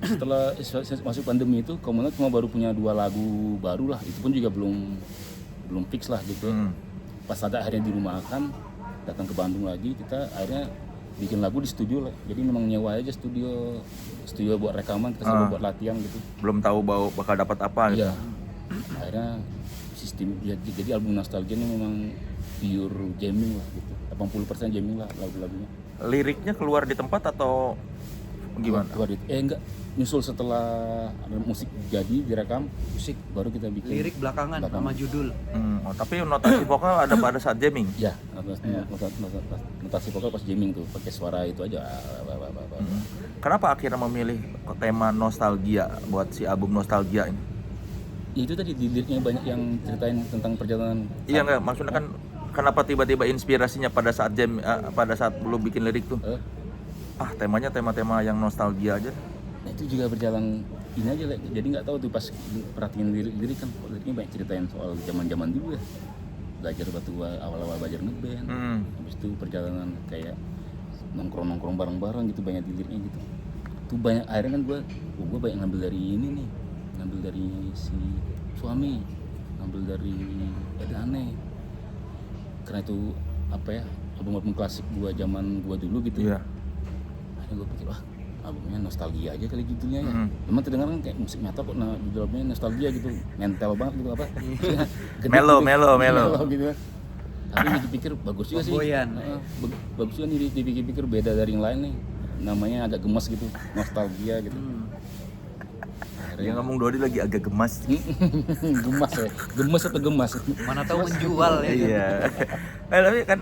setelah masuk pandemi itu komunal cuma baru punya 2 lagu baru lah. Itu pun juga belum fix lah gitu. Pas ada akhirnya dirumahkan, datang ke Bandung lagi, kita akhirnya bikin lagu di studio lah. Jadi memang nyewa aja studio buat rekaman, kita selalu buat latihan gitu. Belum tahu bakal dapat apa gitu. Iya. Akhirnya sistem ya, jadi album Nostalgia ini memang pure jamming lah gitu. 80% jamming lah lagu-lagunya. Liriknya keluar di tempat atau gimana? Enggak, nyusul setelah musik jadi direkam, Musik baru kita bikin lirik belakangan sama judul. Oh, tapi notasi vokal ada pada saat jamming. ya. Notasi vokal pas jamming tuh pakai suara itu aja. Kenapa akhirnya memilih tema nostalgia buat si album Nostalgia ini? Ya, itu tadi di liriknya banyak yang ceritain tentang perjalanan. Iya nggak, maksudnya kan kenapa tiba-tiba inspirasinya pada saat pada saat lu bikin lirik tuh? Temanya tema-tema yang nostalgia aja. Nah, itu juga berjalan ini aja lah. Jadi nggak tahu tuh pas perhatiin lirik kan, liriknya banyak ceritain soal zaman dulu ya. Belajar awal-awal belajar ngeband. Habis itu perjalanan kayak nongkrong bareng-bareng gitu, banyak di liriknya gitu. Tuh banyak akhirnya kan gue banyak ngambil dari ini nih. Ngambil dari si suami, ngambil dari Edane. Karena itu apa ya, album klasik zaman gua dulu gitu. Iya. Akhirnya gue pikir, albumnya Nostalgia aja kali judulnya ya. Memang terdengar kan kayak musik metal kok, judulnya Nostalgia gitu, mental banget gitu apa. Melo gitu. Tapi dipikir bagus juga sih. Bagus juga nih, dipikir beda dari yang lain nih. Namanya agak gemas gitu, Nostalgia gitu. Yang ngomong Dodi lagi agak gemas. Gemas atau gemas? Mana tahu menjual ya. Iya. Tapi kan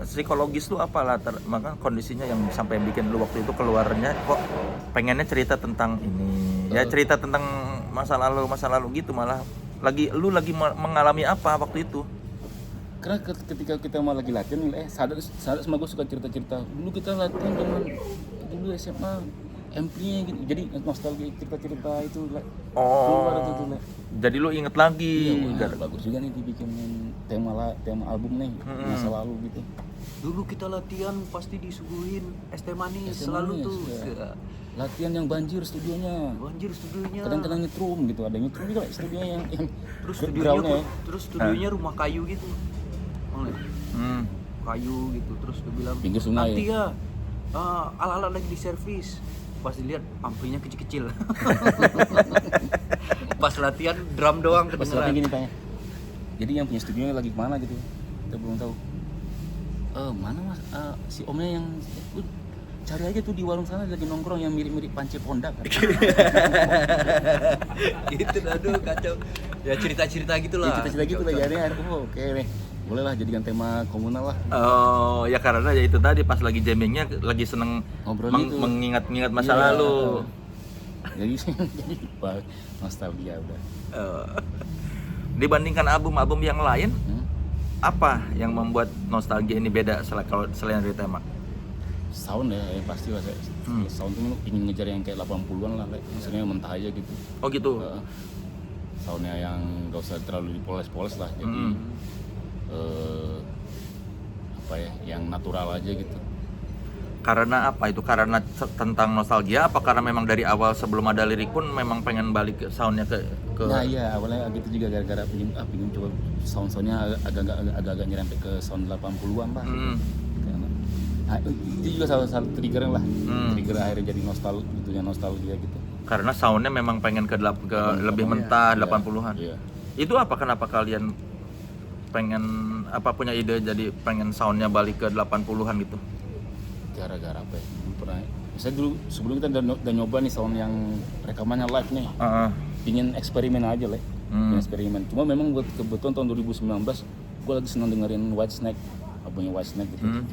psikologis tuh apa maka kondisinya yang sampai bikin lu waktu itu keluarnya kok pengennya cerita tentang ini Ya cerita tentang masa lalu gitu malah. Lu lagi mengalami apa waktu itu? Karena ketika kita mau lagi latihan, sadar sama gue suka cerita-cerita. Dulu kita latihan dengan dulu SMA, MP-nya gitu. Jadi nostalgia cerita-cerita itu keluar itu tuh. Jadi lu inget lagi. Iya, bagus juga nih dibikin tema album nih, masa lalu gitu. Dulu kita latihan pasti disuguhin es teh manis Es teh selalu manis, tuh. ya. Latihan yang banjir studionya. Banjir studionya. Kadang-kadang nyetrum gitu, ada nyetrum juga studionya yang Terus groundnya ya. studionya rumah kayu gitu. Kayu gitu. Terus dia bilang Pinggir sungai. nanti ya ala-ala lagi di servis. Pas dilihat amplinya kecil-kecil. Pas latihan drum doang Pas latihan kedengeran. gini tanya. Jadi yang punya studionya lagi kemana gitu? Kita belum tahu. Mana mas? Si omnya yang cari aja tuh di warung sana lagi nongkrong yang mirip-mirip Pance Pondak kan. Gitu aduh kacau. Ya cerita-cerita gitulah. Ya, cita-cita gitu lah jadi oke nih. Boleh lah jadikan tema komunal lah. Oh, ya karena ya itu tadi pas lagi jammingnya lagi seneng Ngobrol gitu. mengingat-ingat masa Iya. lalu. Jadi nostalgia udah. Dibandingkan album-album yang lain, apa yang membuat nostalgia ini beda selain dari tema? Sound ya, pasti lah saya. Sound tuh ingin ngejar yang kayak 80-an lah, maksudnya mentah aja gitu. Oh gitu. Soundnya yang gak usah terlalu dipoles-poles lah, jadi apa ya, yang natural aja gitu. Karena apa itu? Karena tentang nostalgia apa karena memang dari awal sebelum ada lirik pun memang pengen balik ke soundnya ke Nah iya, awalnya gitu juga gara-gara pengen coba sound-soundnya agak-agak nyerempet ke sound 80-an lah. Nah, itu juga salah satu trigger lah. Trigger akhirnya jadi nostalgia gitu. Karena soundnya memang pengen ke lebih mentah 80-an. Iya. Itu apa kenapa kalian pengen punya ide jadi pengen soundnya balik ke 80-an gitu? Gara-gara apa ya? Dulu pernah. Misalnya dulu sebelum kita udah nyoba nih sound yang rekamannya live nih. Pingin eksperimen aja lah. Eksperimen. Cuma memang buat kebetulan tahun 2019 gue lagi senang dengerin Whitesnake, albumnya Whitesnake gitu.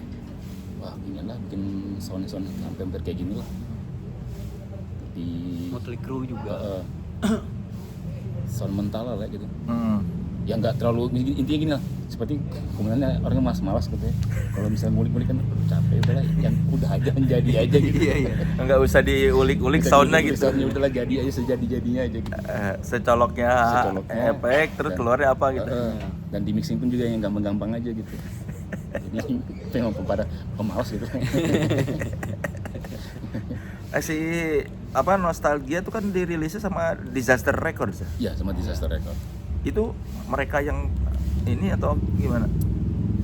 Wah, pingin lah bikin sound hampir kayak gini lah. Di Motley Crue juga. sound mental lah gitu. Yang nggak terlalu intinya gini lah, seperti kemudian orangnya malas gitu ya. Kalau misalnya ngulik-ngulik kan capek udah lah, yang udah aja menjadi aja gitu. Iya. Enggak usah diulik-ulik soundnya gitu. Soundnya udahlah jadi aja sejadi-jadinya aja gitu. Secoloknya efek terus keluarnya apa gitu. Dan di mixing pun juga yang gampang-gampang aja gitu. Jadi memang pada pemalas gitu. Nostalgia tuh kan dirilisnya sama Disaster Records ya? Iya, sama Disaster Records. Itu mereka yang ini atau gimana?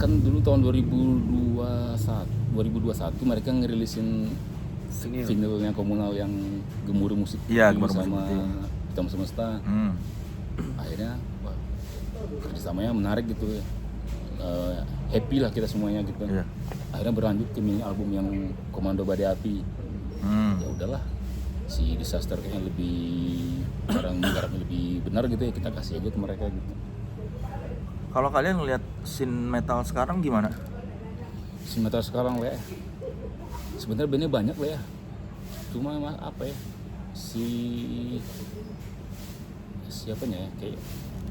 Kan dulu tahun 2021 mereka ngerilisin vinilnya komunal yang Gemuruh Musik sama Hitam Semesta. Akhirnya kerjasamanya menarik gitu ya. Happy lah kita semuanya gitu. Akhirnya berlanjut ke mini album yang Komando Badai Api. Ya udahlah, si Disaster kayaknya lebih cara menggarapnya lebih benar gitu ya, kita kasih aja ke mereka gitu. Kalau kalian ngeliat scene metal sekarang gimana? Scene metal sekarang lah ya, sebenarnya bandnya banyak lah ya, cuma apa ya, siapanya ya, kayak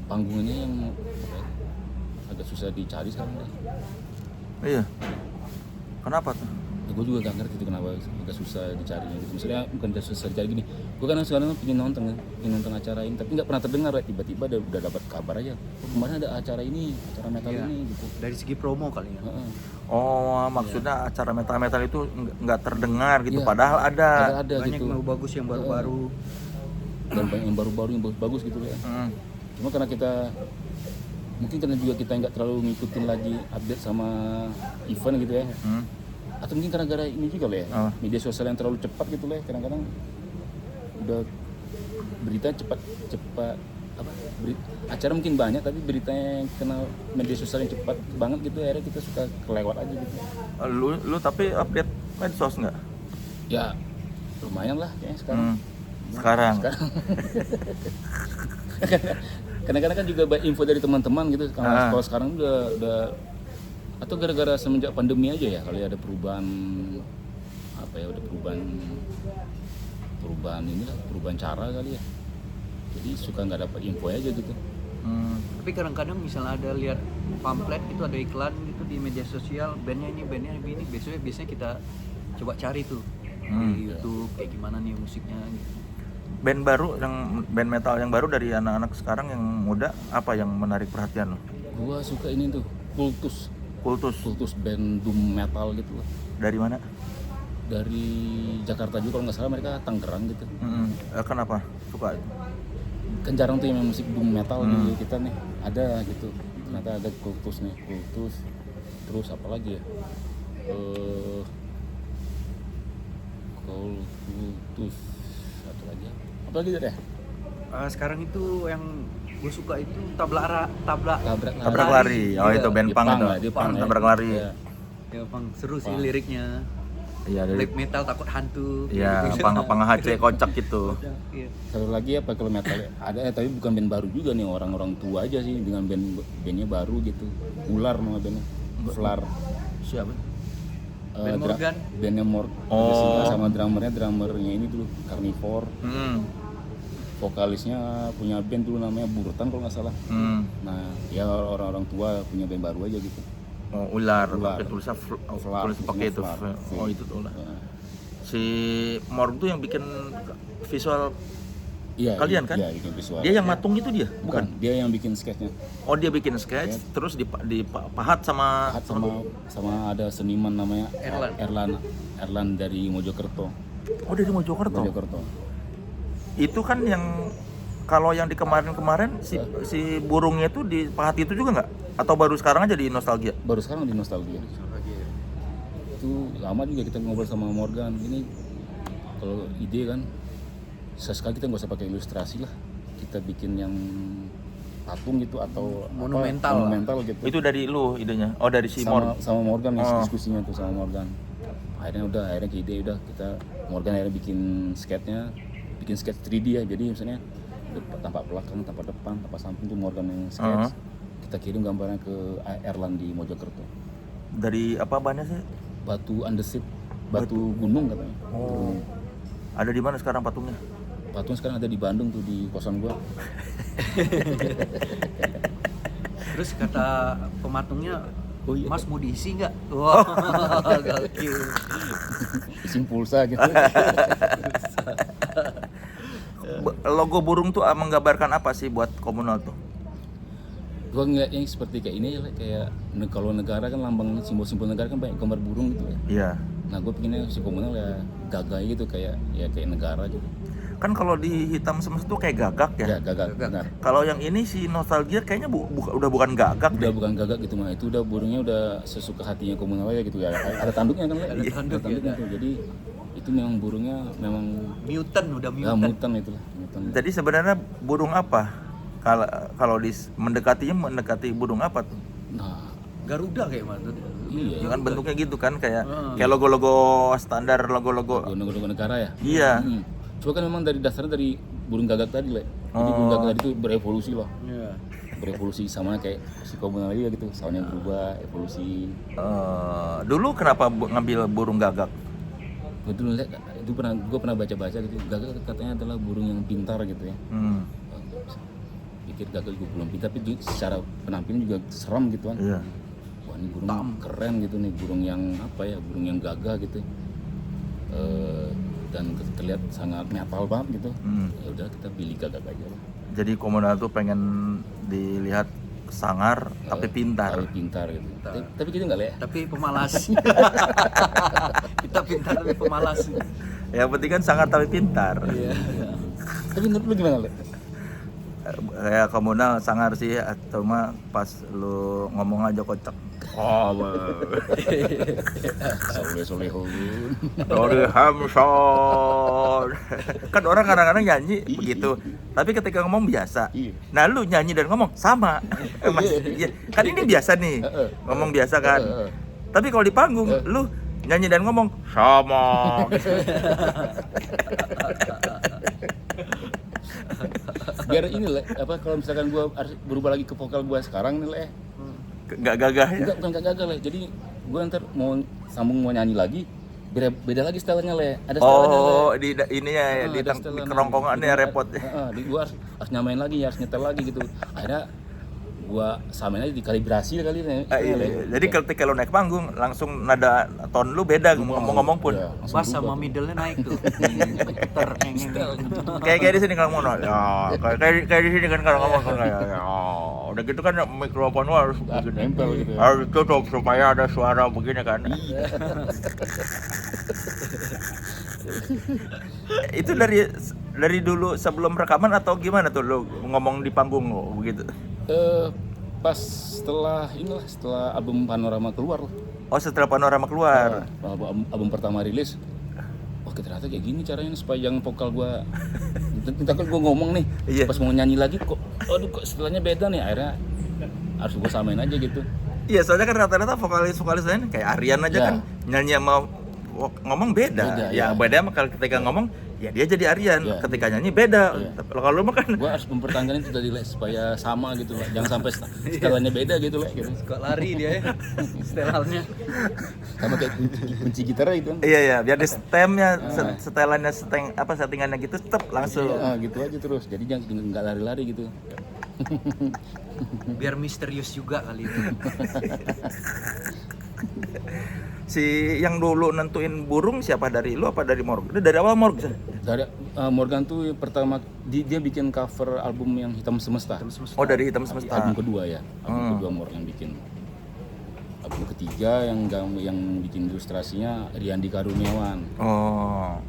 panggungnya yang apa ya, agak susah dicari sekarang deh. Iya. Kenapa tuh? Ya, gue juga gak ngerti itu kenapa agak susah dicarinya gitu. Maksudnya bukan agak susah dicari gini. Gue kan sekarang pengen nonton acara ini, tapi nggak pernah terdengar ya. Tiba-tiba udah dapat kabar aja. Kemarin ada acara ini, acara metal ini gitu. Dari segi promo kali ya. Oh, maksudnya acara metal itu nggak terdengar gitu. Padahal ada. Banyak gitu. yang bagus yang baru-baru. Dan banyak yang baru-baru yang bagus gitu ya. Cuma karena mungkin karena juga kita nggak terlalu ngikutin lagi update sama event gitu ya. Atau mungkin gara-gara ini juga lah ya, media sosial yang terlalu cepat gitu lah, kadang-kadang udah berita cepat acara mungkin banyak tapi beritanya yang kena media sosial yang cepat banget gitu, akhirnya kita suka kelewat aja gitu. Lu tapi update medsos nggak? Ya lumayan lah kayaknya sekarang. Sekarang. Kadang-kadang kan juga info dari teman-teman gitu. Kalau sekarang udah atau gara-gara semenjak pandemi aja ya kali ada perubahan apa ya, udah perubahan perubahan cara kali ya. Jadi suka nggak dapat info aja gitu. Tapi kadang-kadang misalnya ada lihat pamflet itu, ada iklan gitu di media sosial, bandnya ini biasanya kita coba cari tuh di YouTube kayak gimana nih musiknya gitu. Band metal yang baru dari anak-anak sekarang yang muda, apa yang menarik perhatian lo? Gua suka ini tuh, Kultus band doom metal gitu loh. Dari mana? Dari Jakarta juga kalau nggak salah, mereka Tangerang gitu. Kenapa suka? Kan jarang tuh yang main musik doom metal di kita nih, ada gitu. Ternyata ada Kultus, terus apa lagi ya? Kultus, satu lagi apa lagi deh? Sekarang itu yang gue suka itu tabrak lari. Oh, itu band punk itu. lah, dia punk ya. Tabrak lari. Iya. Ya bang, seru sih liriknya. Iya, dari Black metal takut hantu. iya, pang HC kocak gitu. Iya. Satu lagi apa kalau metal ya? Ada tapi bukan band baru juga nih, orang-orang tua aja sih dengan bandnya baru gitu. Ular nama bandnya, Flar. Siapa? Band Morgan. Bandnya Oh. sama drummernya ini dulu Carnivore. Vokalisnya punya band dulu namanya Burtan kalau nggak salah. Nah ya orang-orang tua punya band baru aja gitu. Oh, ular. Ular. Pakai tulisan Flar, tulis pakai itu. Flar. Oh, itu tuh ular. Ya. Si Morg tuh yang bikin visual Iya, kalian kan? Iya, bikin visual. Dia yang matung itu dia, bukan? Dia yang bikin sketchnya. Oh, dia bikin sketch terus dipahat sama Sama ada seniman namanya Erlan dari Mojokerto. Oh, dari Mojokerto. Itu kan yang kalau yang di kemarin-kemarin si burungnya itu dipahat itu juga nggak? Atau baru sekarang aja di Nostalgia? Baru sekarang di Nostalgia. Itu lama juga kita ngobrol sama Morgan. Ini kalau ide kan, sesekali kita nggak usah pakai ilustrasi lah. Kita bikin yang patung gitu atau monumental gitu. Itu dari lu idenya? Oh, dari si Morg? Sama Morgan diskusinya tuh sama Morgan. Akhirnya ke ide kita Morgan akhirnya bikin sketch 3D ya. Jadi misalnya tampak belakang, tampak depan, tampak samping tuh Morgan yang sketch. Kita kirim gambarnya ke Erlan di Mojokerto. Dari apa bahannya sih? Batu andesit, batu gunung katanya. Oh. Ada di mana sekarang patungnya? Patung sekarang ada di Bandung tuh di kosan gua. Terus kata pematungnya, Oh iya. Mas mau diisi nggak? Wah, gokil. Isi pulsa gitu. Logo burung tuh menggambarkan apa sih buat komunal tuh? Gua ngeliatnya seperti kayak ini kayak kalau negara kan lambang simbol-simbol negara kan banyak gambar burung gitu ya. Iya. Nah gue pengennya si komunal ya gagah gitu kayak negara gitu. Kan kalau di Hitam Semesta tuh kayak gagak ya. Ya gagak benar. Kalau yang ini si Nostalgia kayaknya udah bukan gagak. Udah bukan gagak gitu mah, itu udah burungnya udah sesuka hatinya komunal aja gitu ya. Ada tanduknya kan, ada tanduknya tuh. Jadi itu memang burungnya memang Udah ya, mutant. mutan. Jadi sebenarnya burung apa? Kalau mendekati burung apa tuh? Nah, Garuda kayak mana? iya. Kan bentuknya gitu kan kayak logo-logo standar logo-logo. Logo negara ya. Iya. Coba kan memang dari dasarnya dari burung gagak tadi lah. Jadi burung gagak tadi itu berevolusi loh. Iya. Berevolusi sama kayak si komunal juga gitu. Soalnya berubah evolusi. Dulu kenapa ngambil burung gagak? Betul lihat itu gue pernah baca-baca gitu. Gagak katanya adalah burung yang pintar gitu ya. Pikir gagak juga belum pintar, tapi secara penampilan juga seram gitu kan. Iya. Wah ini burung keren gitu nih, burung yang apa ya, burung yang gagah gitu. Dan terlihat sangat metal banget gitu. Ya udah kita pilih gagak aja lah. Jadi komunal tuh pengen dilihat sangar tapi pintar. Tapi pintar gitu. Tapi kita nggak lihat. Tapi pemalas. Kita pintar tapi pemalas. Yang penting kan sangar tapi pintar. Iya. Tapi menurut lu gimana, Le? Kayak komunal sangar sih, atau mah pas lu ngomong aja kocak. Oh, Solehun. Sorry Hamson. Kan orang kadang-kadang nyanyi begitu, tapi ketika ngomong biasa. Nah lu nyanyi dan ngomong sama. Mas, iya. Kan ini biasa nih, ngomong biasa kan. Tapi kalau di panggung lu nyanyi dan ngomong sama. Biar ini Le, apa kalau misalkan gua harus berubah lagi ke vokal gua sekarang nih Le. Nggak gagah ya? Bukan gak gagal Le. Jadi gua ntar mau nyanyi lagi, beda lagi stylenya Le. Ada stylenya Le. Oh, di ini ya, di Ada di setelan kerongkongan lagi. ya repot. Di gua harus nyamain lagi, harus nyetel lagi gitu. Akhirnya gua samain aja dikalibrasi kali ini. Iya. Jadi ketika lo naik panggung langsung nada tone lu beda ngomong-ngomong pun. Iya, langsung Bass sama berubah tuh. middle-nya naik tuh. Puter Kayak di sini kalau ngomong. Ya, kayak di sini kan kalau ngomong kan kayak ya. Udah gitu kan mikrofon lu harus Harus begini. nempel gitu ya. Harus tutup supaya ada suara begini kan. Itu dari dulu sebelum rekaman atau gimana tuh lu ngomong di panggung lo begitu? Pas setelah album Panorama keluar lah. Oh, setelah Panorama keluar. Album pertama rilis. Oh, ternyata kayak gini caranya supaya yang vokal gua entah kan gua ngomong nih. Iya. Pas mau nyanyi lagi kok aduh kok setelahnya beda nih. Akhirnya harus gua samain aja gitu. Iya, soalnya kan rata-rata vokalis lain kayak Aryan aja Ya. kan nyanyi sama ngomong beda. Beda, Ya, ya. beda mah kalau ketika ngomong ya dia jadi Aryan, Ya. ketika nyanyi beda. Ya. Tapi kalau lu mah kan Gua harus mempertahankan itu tadi Le, supaya sama gitu lah. Jangan sampai setelahnya beda gitu Le gitu. Suka lari dia ya. Setelnya. Sama kayak kunci gitar gitu kan. iya biar di stemnya setelannya settingannya gitu tetap langsung. Gitu aja terus. Jadi jangan nggak lari-lari gitu. Biar misterius juga kali itu. Si yang dulu nentuin burung siapa, dari lu apa dari Morg? Itu dari awal Morg. Dari Morgan tuh pertama dia bikin cover album yang Hitam Semesta. Oh, dari Hitam Semesta. Album kedua ya. Album kedua Morgan bikin. Album ketiga yang bikin ilustrasinya Riandi Karuniawan. Oh.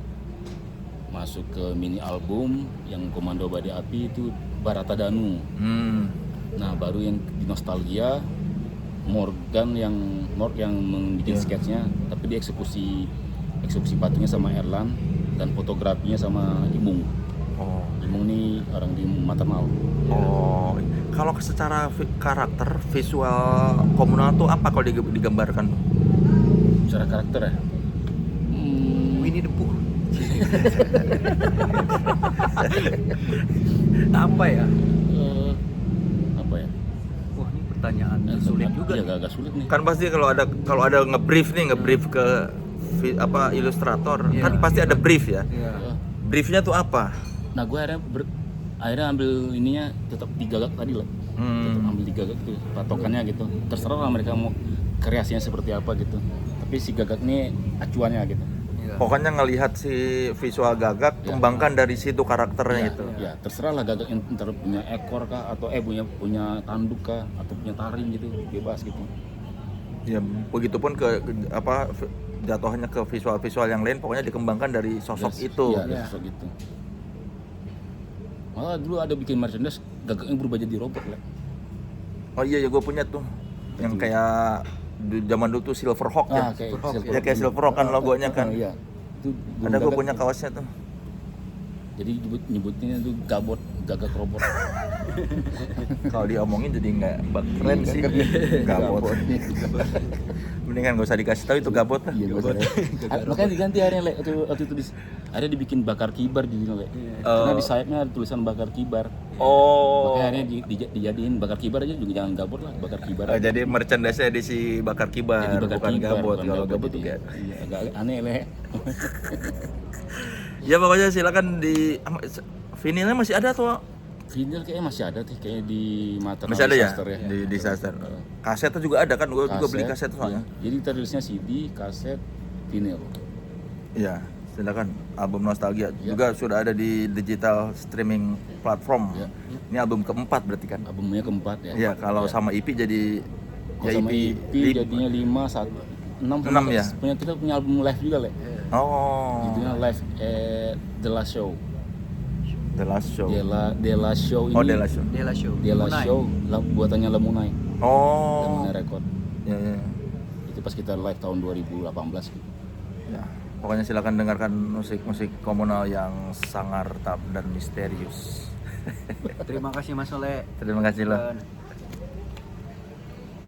Masuk ke mini album yang Komando Badai Api itu Barata Danu. Nah, baru yang di Nostalgia Morgan yang bikin sketsnya, tapi dia eksekusi patungnya sama Erlan dan fotografinya sama Imung. Oh. Imung nih orang di Maternal. Oh. Kalau secara karakter visual komunal tuh apa kalau digambarkan? Secara karakter ya. Winnie the Pooh. Apa ya? Apa ya? Wah, ini pertanyaan sulit juga. Ya, nih. agak sulit nih. Kan pasti kalau ada ngebrief ke ilustrator, Iya. kan pasti ada brief ya. Iya. Briefnya tuh apa? Nah, gue akhirnya ambil ininya tetap 3 gag tadi lah. Tetap ambil 3 gag tuh patokannya gitu. Terserah lah mereka mau kreasinya seperti apa gitu. Tapi si gagak ini acuannya gitu. Iya. Pokoknya ngelihat si visual gagak, Ya. kembangkan dari situ karakternya itu. Ya, terserah lah gagak entar punya ekor kah atau punya tanduk kah atau punya taring gitu, bebas gitu. Ya, begitupun jatuhnya ke visual yang lain, pokoknya dikembangkan dari sosok itu. Iya, dari sosok itu. Malah dulu ada bikin merchandise gagaknya berubah jadi robot lah. Oh iya, gue punya tuh yang kayak zaman dulu tuh Silverhawk ya. Ya kayak Silverhawk kan logonya kan. Iya. Itu Ada gue punya kaosnya tuh. Jadi nyebutnya itu gagak robot. Kalau diomongin jadi nggak keren sih. Gabot. Mendingan gak usah dikasih tahu itu gabot lah. Iya, makanya diganti akhirnya Le. Waktu itu akhirnya dibikin bakar kibar di sini Le. Karena di sayapnya ada tulisan bakar kibar. Oh. Makanya akhirnya dijadiin bakar kibar aja juga jangan gabut lah, bakar kibar. Jadi merchandise-nya edisi bakar kibar, Jadi bakar bukan kibar, gabot. bukan Kalau gabut, gabot tuh jadi, kayak. iya, agak aneh Le. Ya pokoknya silakan vinilnya masih ada tuh. Vinyl kayaknya masih ada tuh, kayaknya di Maternal Masih ada ya? Disaster ya. Di disaster. Kasetnya juga ada kan? Gue juga beli kaset soalnya. Iya. Jadi terilisnya CD, kaset, vinyl. Iya, silakan. Album Nostalgia juga sudah ada di digital streaming platform. Iya. Ini album keempat berarti kan? Albumnya keempat ya. Iya, kalau sama EP jadi Kalau sama EP jadinya 6 ya? Kita punya album live juga Le. Oh, Judulnya live The Last Show. The Last Show. The Last Show ini. Oh, The Last Show. Dela Show. The Last Munai. Show buatannya Lemunai. Oh, Lemunai Record. ya, ya. Itu pas kita live tahun 2018 gitu. Ya, pokoknya silakan dengarkan musik-musik komunal yang sangar dan misterius. Terima kasih Mas Soleh. Terima kasih loh. Dan